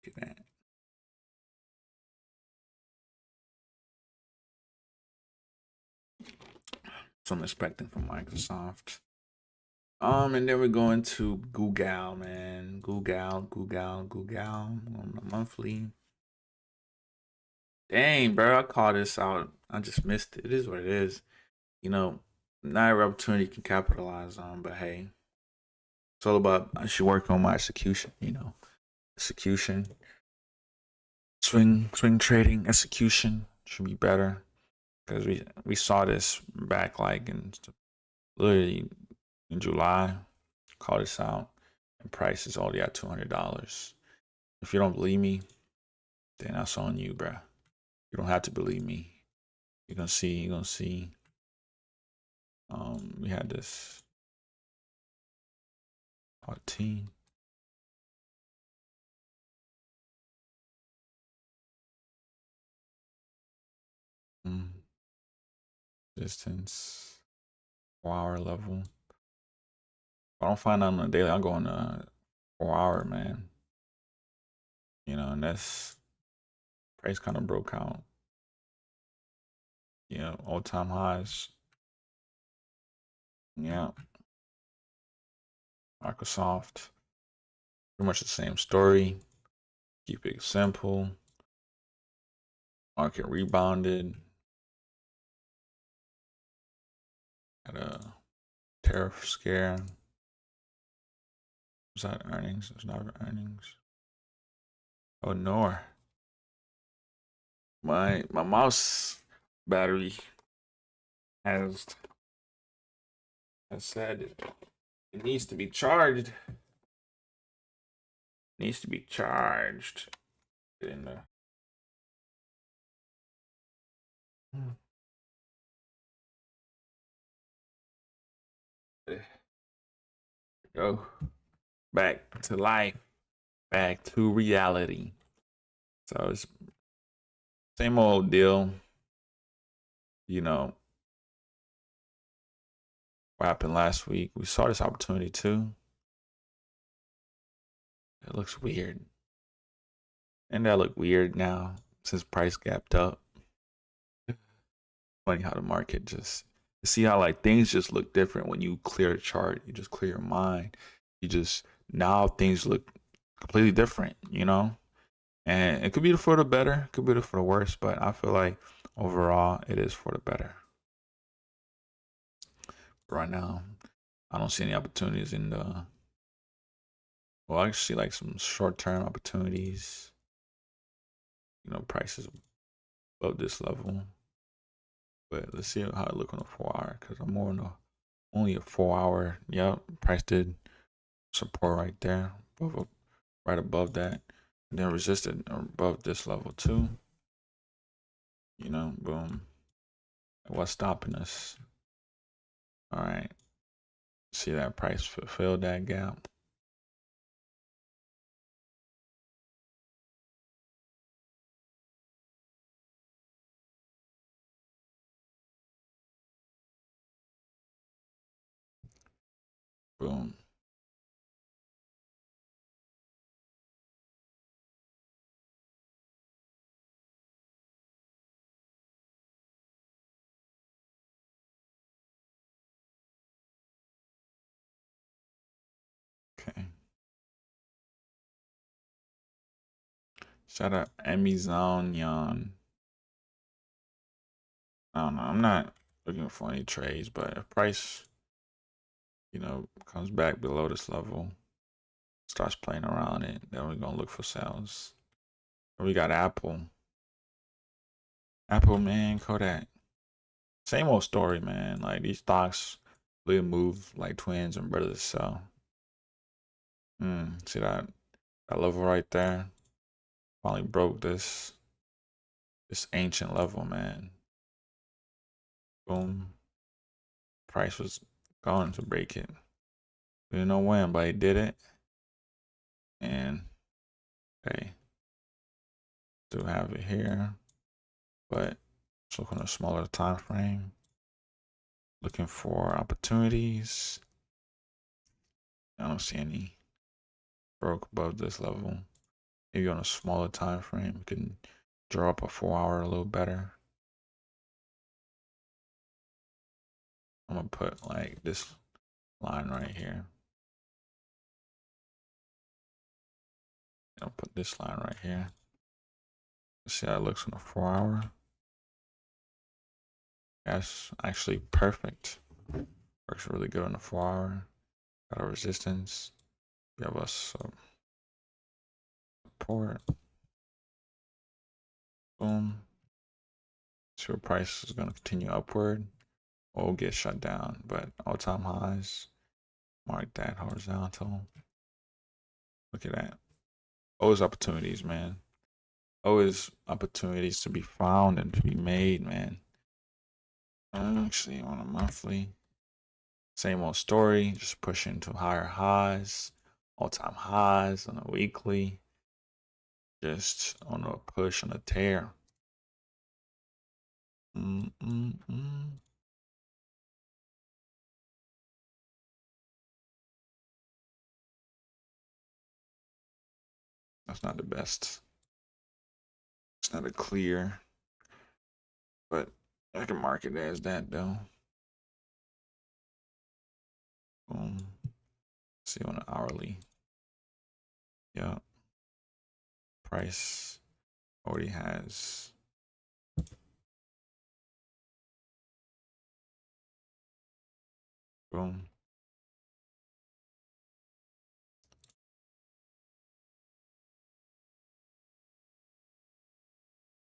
S4: Look at that. So I'm expecting from Microsoft. And then we're going to Google, man. Google on the monthly. Dang, bro, I called this out. I just missed it. It is what it is. You know, not every opportunity you can capitalize on, but hey, it's all about I should work on my execution, you know. Execution. Swing trading execution should be better. Because we saw this back like literally in July. Call this out, and price is already at $200. If you don't believe me, then that's on you, bruh. You don't have to believe me. You're gonna see. We had this 14. Distance, 4 hour level. If I don't find that on the daily, I'll go on a 4 hour, man. You know, and that's price kind of broke out. You know, all-time highs. Yeah. Microsoft, pretty much the same story. Keep it simple. Market rebounded. Had a tariff scare. Was that earnings? It's not earnings. Oh no. My mouse battery has said it needs to be charged. Needs to be charged. In the go back to life, back to reality. So it's same old deal. You know what happened last week? We saw this opportunity too. It looks weird. And that look weird now since price gapped up. Funny how the market just, you see how like things just look different when you clear a chart. You just clear your mind. You just, now things look completely different, you know? And it could be for the better, it could be for the worse, but I feel like overall it is for the better. Right now, I don't see any opportunities in the, well, I see like some short-term opportunities. You know, prices above this level. But let's see how it look on a 4 hour, because I'm more on a only a 4 hour. Yep, price did support right there, right above that, and then resisted above this level too. You know, boom. What's stopping us? All right, see that price fulfilled that gap. Boom. Okay. Shout out Amazon Yon. I don't know. I'm not looking for any trades, but if price, you know, comes back below this level, starts playing around it, then we're gonna look for sales. We got Apple. Apple, man, Kodak. Same old story, man. Like these stocks really move like twins and brothers. So, see that level right there? Finally broke this ancient level, man. Boom. Price was going to break it. We didn't know when, but he did it. And okay, do have it here, but let's look on a smaller time frame. Looking for opportunities. I don't see any. Broke above this level. Maybe on a smaller time frame, we can draw up a 4 hour a little better. I'm gonna put like this line right here. I'll put this line right here. Let's see how it looks on a 4 hour. That's actually perfect. Works really good on a 4 hour. Got a resistance. We have a support. Boom. So price is gonna continue upward or get shut down, but all-time highs. Mark that horizontal. Look at that. Always opportunities, man. Always opportunities to be found and to be made, man. Actually, on a monthly, same old story, just pushing to higher highs, all-time highs on a weekly, just on a push, on a tear. That's not the best. It's not a clear, but I can mark it as that though. Boom. See on an hourly. Yeah. Price already has Boom.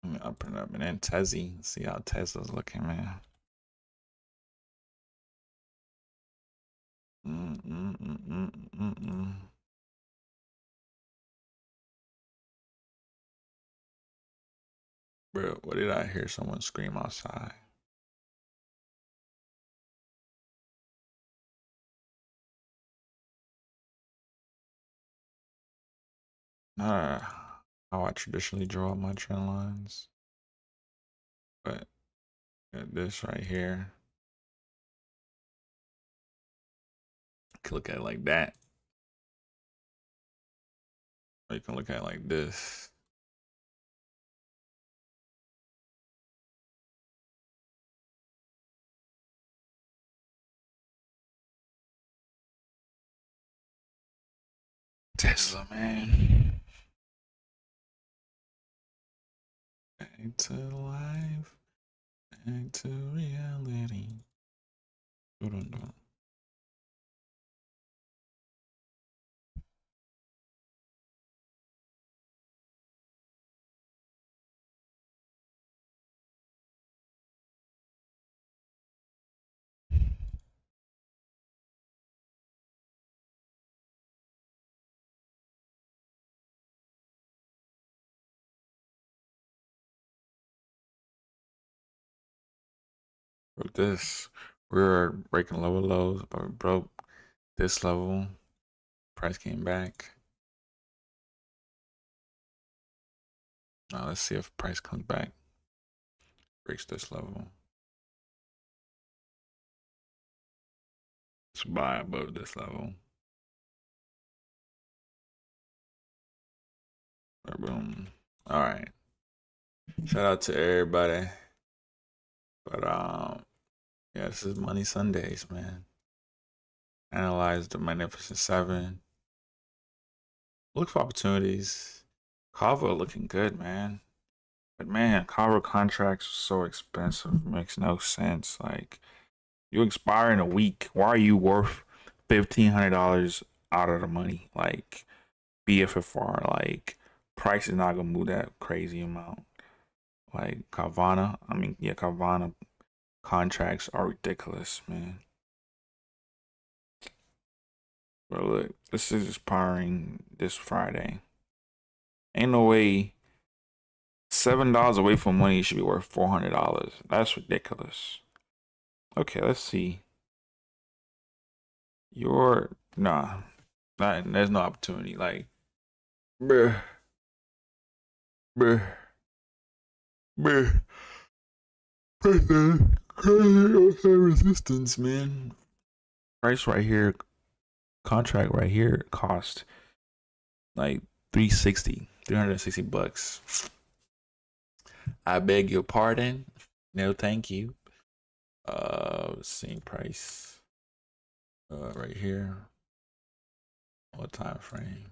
S4: Let me open it up and then Tezzy. See how Tesla's looking, man. Bro, what did I hear someone scream outside? How I traditionally draw my trend lines. But this right here, you can look at it like that. Or you can look at it like this. Tesla, man. Back to life. Back to reality. Dun-dun-dun. Broke this. We were breaking lower lows, but we broke this level. Price came back. Now let's see if price comes back. Breaks this level. Let's buy above this level. Boom. All right. Shout out to everybody. But yeah, this is Money Sundays, man. Analyze the Magnificent Seven. Look for opportunities. Kava looking good, man. But man, Kava contracts are so expensive. Makes no sense. Like, you expire in a week. Why are you worth $1,500 out of the money? Like, BFFR, like, price is not gonna move that crazy amount. Like Carvana, Carvana contracts are ridiculous, man. But look, this is expiring this Friday. Ain't no way $7 away from money should be worth $400. That's ridiculous. Okay, let's see. There's no opportunity. Like, bruh, bruh, bruh. Crazy resistance, man. Price right here, contract right here cost like $360. I beg your pardon. No, thank you. Same price. Right here. What time frame?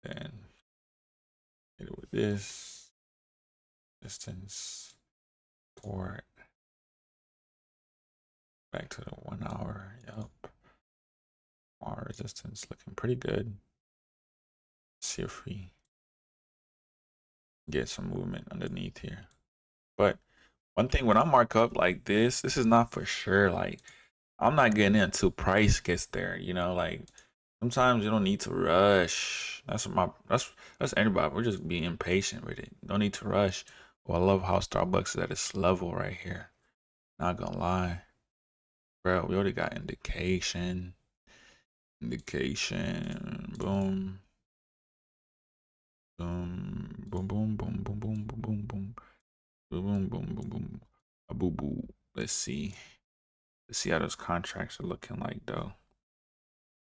S4: Then hit it with this. Distance. Port. Back to the 1 hour. Yup. Our resistance looking pretty good. See if we get some movement underneath here. But one thing, when I mark up like this is not for sure. Like, I'm not getting in until price gets there. You know, like, sometimes you don't need to rush. That's anybody. We're just being impatient with it. No need to rush. Well, I love how Starbucks is at this level right here. Not gonna lie, bro. We already got indication. Indication. Boom. Boom. Boom. Boom. Boom. Boom. Boom. Boom. Boom. Boom. Boom. Boom. Boom. Boom. A boo boo. Let's see. Let's see how those contracts are looking like, though.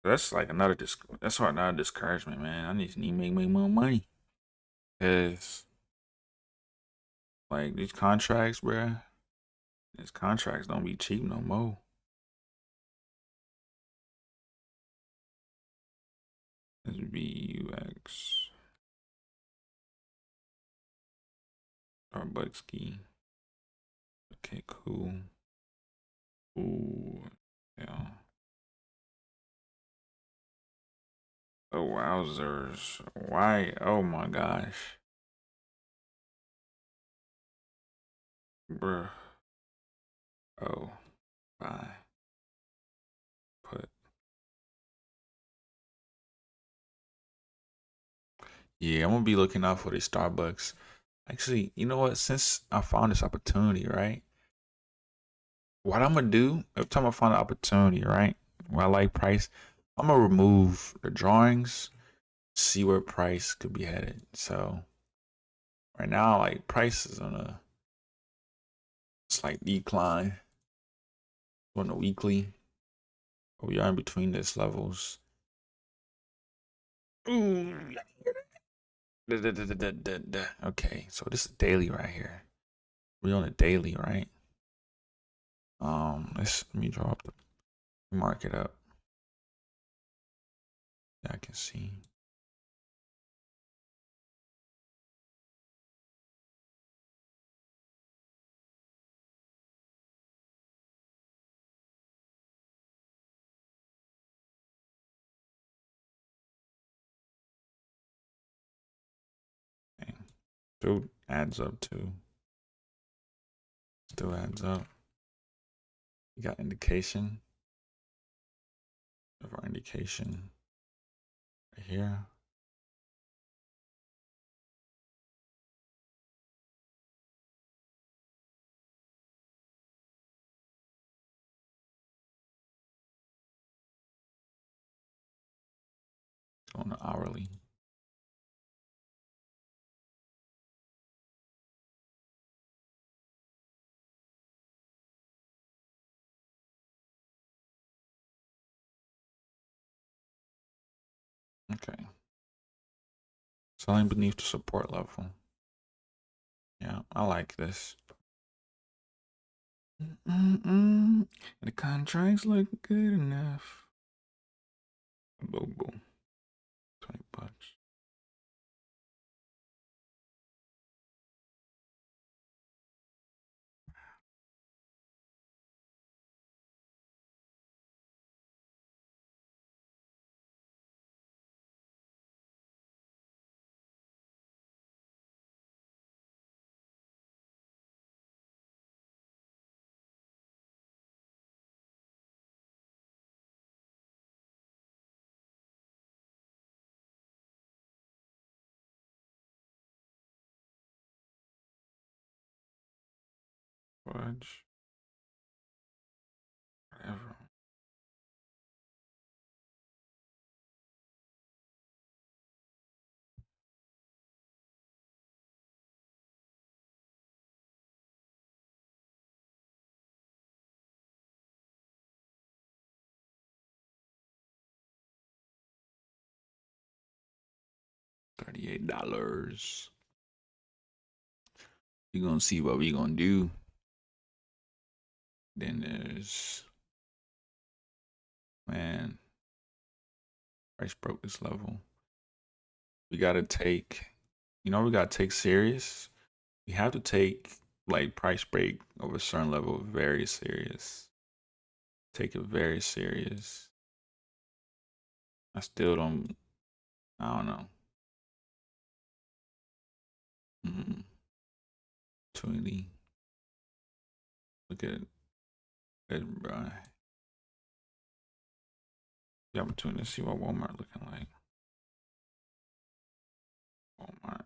S4: That's like another discouragement, man. I need to make more money. Cause like these contracts, bruh. These contracts don't be cheap no more. This would be UX. Starbucks key. Okay, cool. Ooh, yeah. Oh, wowzers. Why? Oh my gosh. Bruh. Oh, bye. Put. Yeah, I'm gonna be looking out for the Starbucks. Actually, you know what? Since I found this opportunity, right? What I'm gonna do every time I find an opportunity, right? Where I like price, I'm gonna remove the drawings, see where price could be headed. So right now, like price is on a slight decline on the weekly. We are in between these levels. Ooh. Okay, so this is daily right here. We're on a daily, right? Let me draw up the mark it up. Yeah, I can see. Okay. Still adds up too. Still adds up. You got indication of our indication right here. On the hourly. Okay. Selling beneath the support level. Yeah, I like this. The contracts look good enough. Boom, boom. 20 bucks. Fudge. Whatever. $38. We're gonna see what we gonna do. Then there's, man, price broke this level. We gotta take, we gotta take serious. We have to take like price break over a certain level very serious. Take it very serious. I still don't, I don't know. 20. Look at it, bro. The opportunity to see what Walmart looking like. Walmart.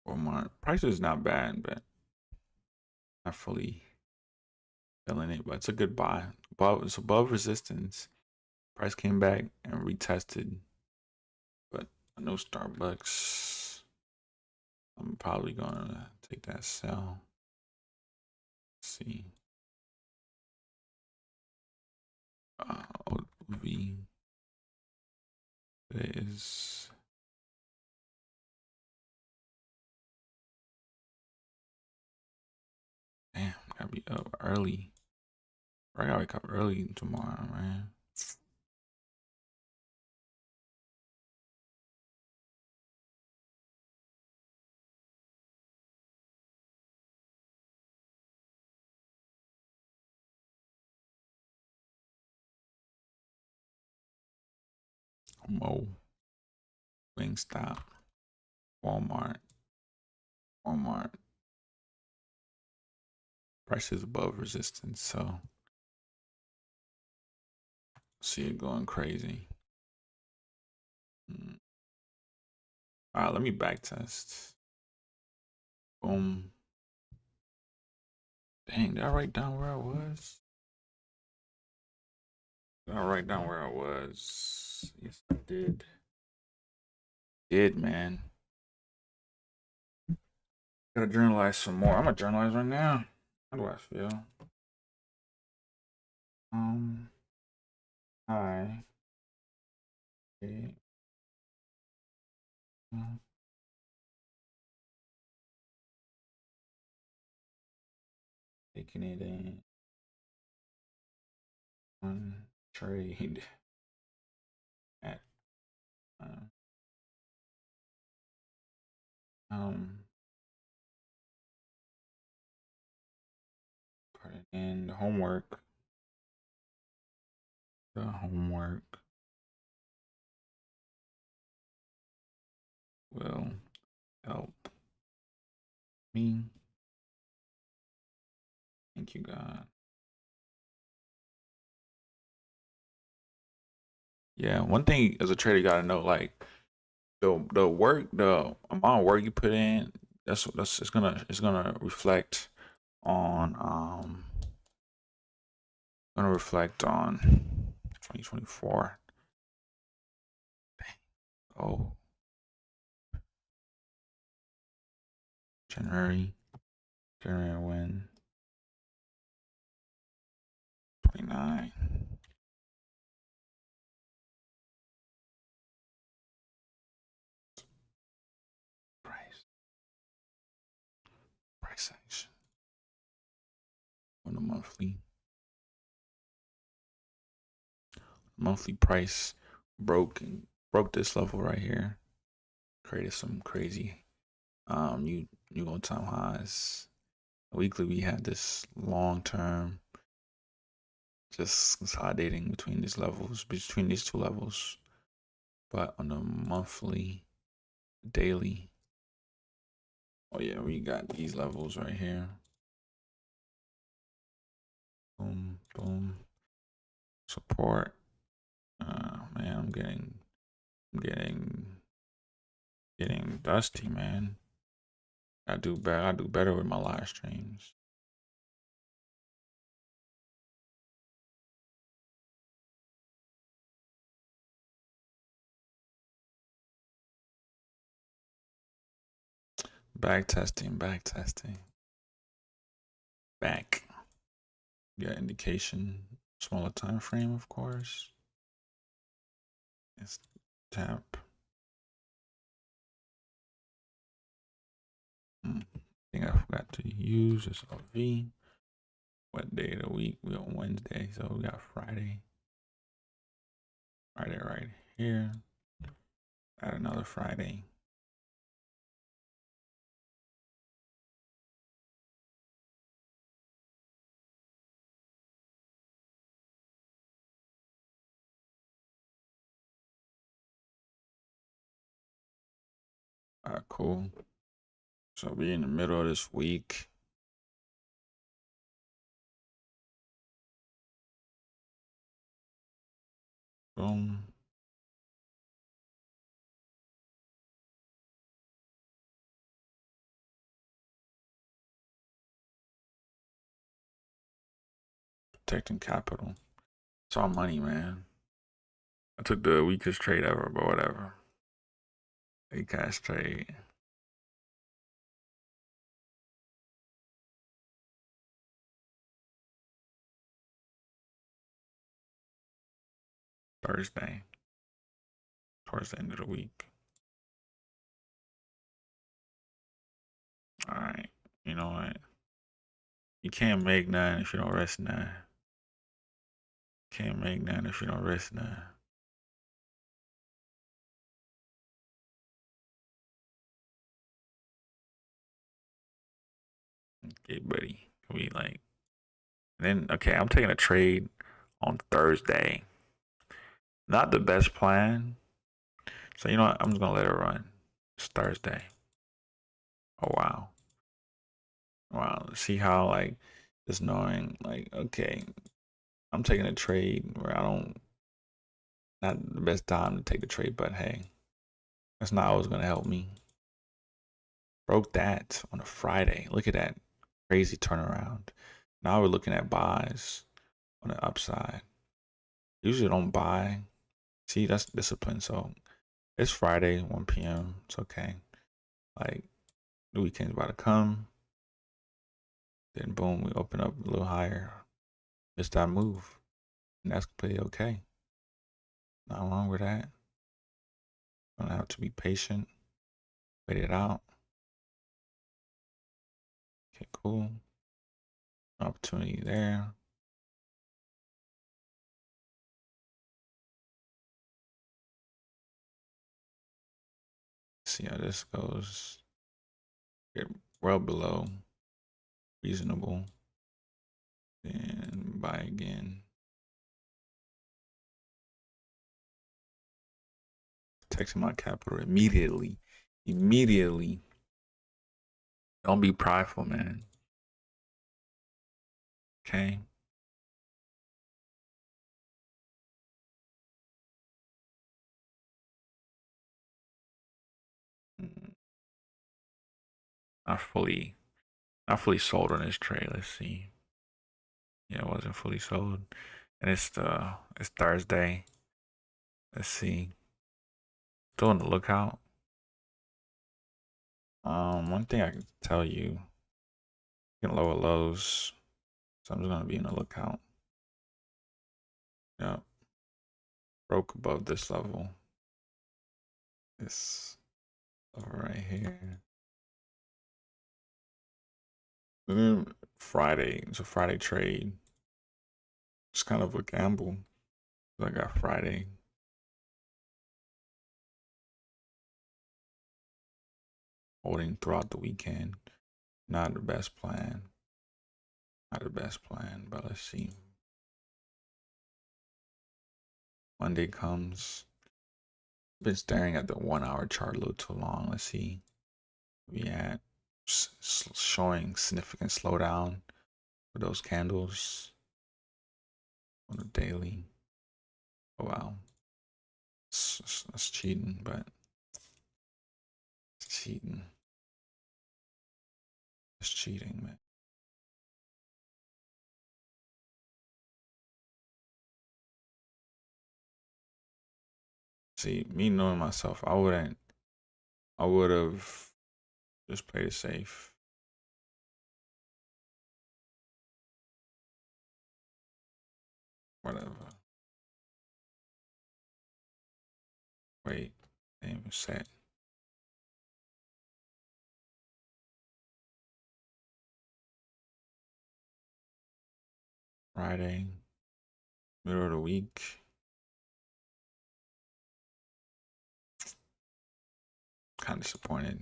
S4: Walmart price is not bad, but not fully feeling it. But it's a good buy. It's above resistance. Price came back and retested, but no Starbucks. I'm probably gonna take that sell. Let's see. OV. It is. Gotta be up early. I gotta wake up early tomorrow, man. Mo, Wingstop, Walmart. Price is above resistance, so see it going crazy. All right, let me back test. Boom. Dang, did I write down where I was? Did I write down where I was? Yes, I did. Man. Gotta journalize some more. I'm gonna journalize right now. How do I feel? Hi. Okay. Taking it in. One trade at put it in the homework. Will help me. Thank you, God. Yeah, one thing as a trader, you gotta know, like the work, the amount of work you put in. That's it's gonna reflect on 2024. Oh, January when 29. Price action on the monthly price broke this level right here, created some crazy new all-time highs. Weekly we had this long term just consolidating between these two levels, but on the monthly, daily, oh yeah, we got these levels right here. Boom, boom. Support. Man, I'm getting dusty, man. I do better with my live streams. Back testing. Back. Got indication. Smaller time frame, of course. Let's tap. I think I forgot to use this LV. What day of the week? We on Wednesday, so we got Friday. Friday right here. Add another Friday. All right, cool. So we in the middle of this week. Boom. Protecting capital. It's all money, man. I took the weakest trade ever, but whatever. A cash trade. Thursday. Towards the end of the week. All right. You know what? You can't make none if you don't risk none. Can't make none if you don't risk none. Okay, buddy. We like. Then okay, I'm taking a trade on Thursday. Not the best plan. So you know what? I'm just gonna let it run. It's Thursday. Oh wow. Wow. See how like just knowing like okay, I'm taking a trade where I don't not the best time to take the trade, but hey, that's not always gonna help me. Broke that on a Friday. Look at that crazy turnaround. Now we're looking at buys on the upside. Usually don't buy. See, that's discipline. So it's Friday, 1 p.m. It's okay. Like the weekend's about to come. Then boom, we open up a little higher. Missed that move. And that's completely okay. Not wrong with that. Gonna have to be patient. Wait it out. Okay, cool. Opportunity there. See how this goes. Get well below reasonable. Then buy again. Protecting my capital immediately. Immediately. Don't be prideful, man. Okay. Not fully sold on this trade. Let's see. Yeah, it wasn't fully sold. And it's Thursday. Let's see. Still on the lookout. One thing I can tell you, you can lower lows. So I'm just gonna be on the lookout. Yep. Broke above this level. This level right here. And then Friday, it's a Friday trade. It's kind of a gamble. I got Friday. Holding throughout the weekend. Not the best plan. Not the best plan, but let's see. Monday comes. Been staring at the 1 hour chart a little too long. Let's see. We at showing significant slowdown for those candles on the daily. Oh wow. That's cheating, but it's cheating. It's cheating, man. See, me knowing myself, I would have just played it safe. Whatever. Wait, ain't even set. Friday, middle of the week. Kind of disappointed.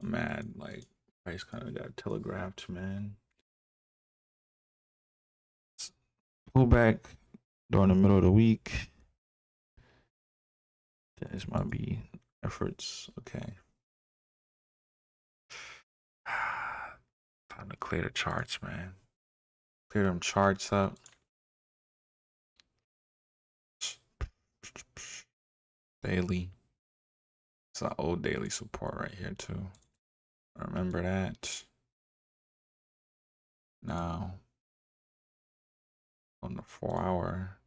S4: I'm mad. Like, price kind of got telegraphed, man. Pull back during the middle of the week. This might be efforts. Okay. Time to clear the charts, man. Clear them charts up. Daily. It's an old daily support right here too. Remember that. Now on the 4 hour,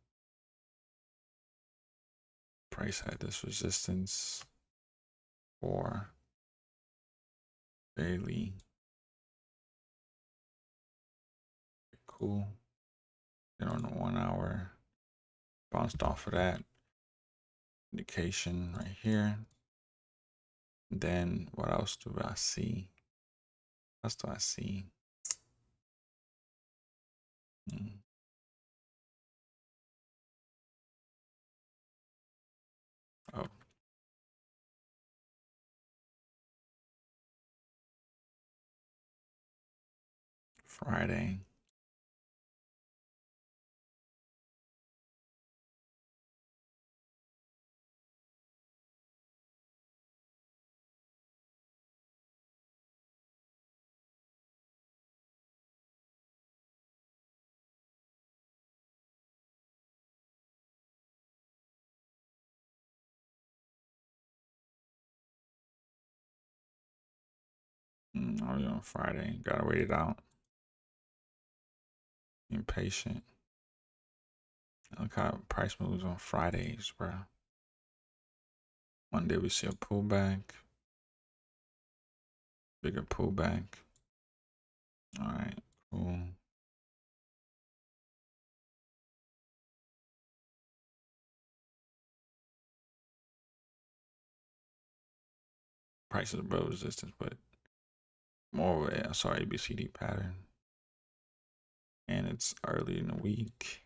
S4: price had this resistance for daily. Cool. Then on the 1 hour, bounced off of that indication right here. Then what else do I see? What else do I see? Mm. Oh. Friday. Only on Friday. Gotta wait it out. Impatient. Look how price moves on Fridays, bro. Monday we see a pullback. Bigger pullback. All right, cool. Price is above resistance, but more of a sorry ABCD pattern. And it's early in the week.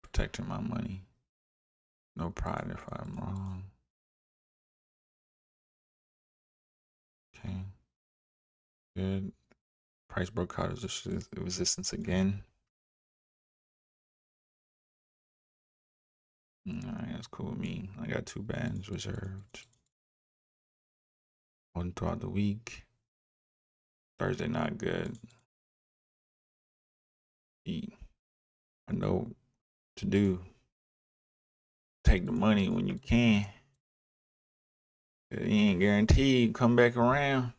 S4: Protecting my money. No pride if I'm wrong. Okay. Good. Price broke out of resistance again. Alright, that's cool with me. I got 2 bands reserved. One throughout the week. Thursday not good. I know what to do. Take the money when you can. You ain't guaranteed come back around.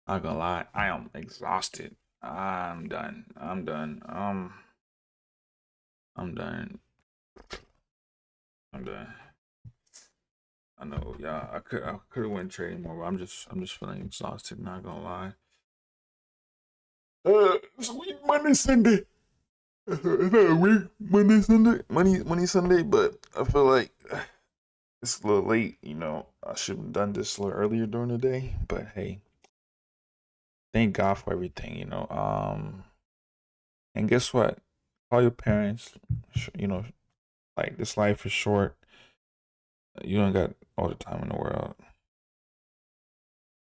S4: Not gonna lie, I am exhausted. I'm done. I'm done. I'm done. I know, yeah. I could have went trading more, but I'm just feeling exhausted. Not gonna lie. It's week Monday Sunday. It's not a week Monday Sunday. Money Sunday, but I feel like it's a little late. You know, I should have done this a little earlier during the day. But hey, thank God for everything. You know. And guess what? Call your parents. You know, like this life is short. You don't got all the time in the world.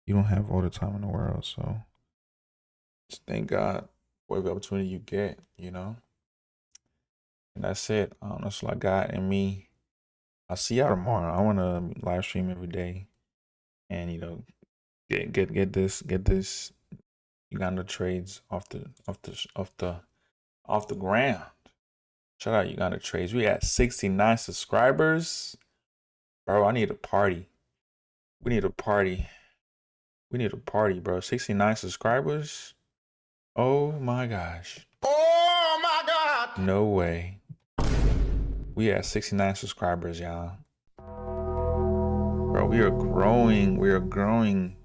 S4: You don't have all the time in the world, so just thank God for every opportunity you get, you know. And that's it. That's what I got in me. I'll see y'all tomorrow. I want to live stream every day, and you know, get this Uganda trades off the ground. Shout out Uganda trades. We got 69 subscribers, bro. I need a party. We need a party. We need a party, bro. 69 subscribers. Oh my gosh.
S1: Oh my God!
S4: No way. We have 69 subscribers, y'all. Bro, we are growing. We are growing.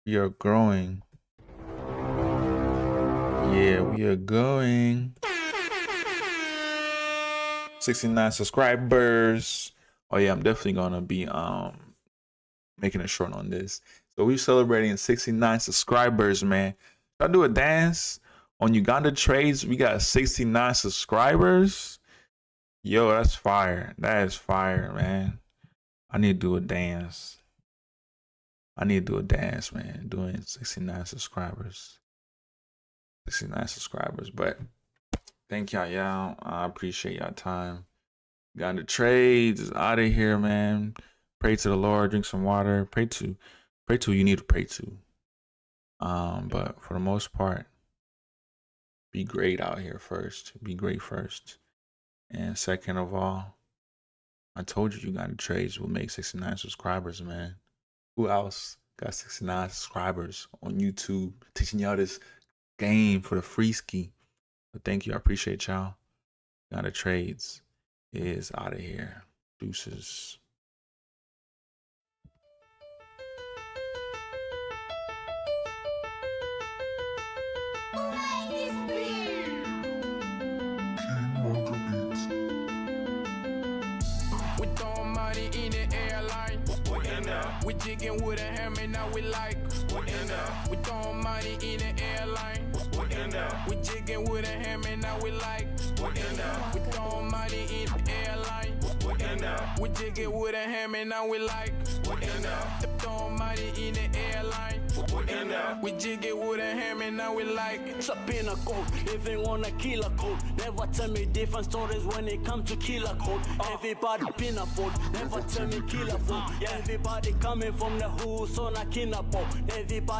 S4: We are growing. Yeah, we are going. 69 subscribers. Oh yeah, I'm definitely gonna be making a short on this. So we're celebrating 69 subscribers, man. Should I do a dance on Uganda Trades? We got 69 subscribers. Yo, that's fire. That is fire, man. I need to do a dance. Man. Doing 69 subscribers. 69 subscribers. But thank y'all. I appreciate y'all time. Uganda Trades is out of here, man. Pray to the Lord, drink some water. Pray to who you need to pray to. But for the most part, be great out here first. Be great first. And second of all, I told you Uganda Trades will make 69 subscribers, man. Who else got 69 subscribers on YouTube teaching y'all this game for the free ski? But thank you. I appreciate y'all. Uganda Trades is out of here. Deuces.
S5: Who made this beat?
S1: in there. We jigging with a hammer, now we like, we in there. We throwing money in the airline, we in there. We jigging with a hammer, now we like, we in there. We throwing money in the airline, we in there. We jigging with a hammer, now we like, we in there. Throwing money in the airline, we in there. We jigging with a hammer, now we like.
S2: It's a pinnacle code, living on a killer code. Never tell me different stories when it comes to killer code. Everybody pin a fold, never tell me killer food. Yeah, everybody coming from the hood, so na kidnap. Everybody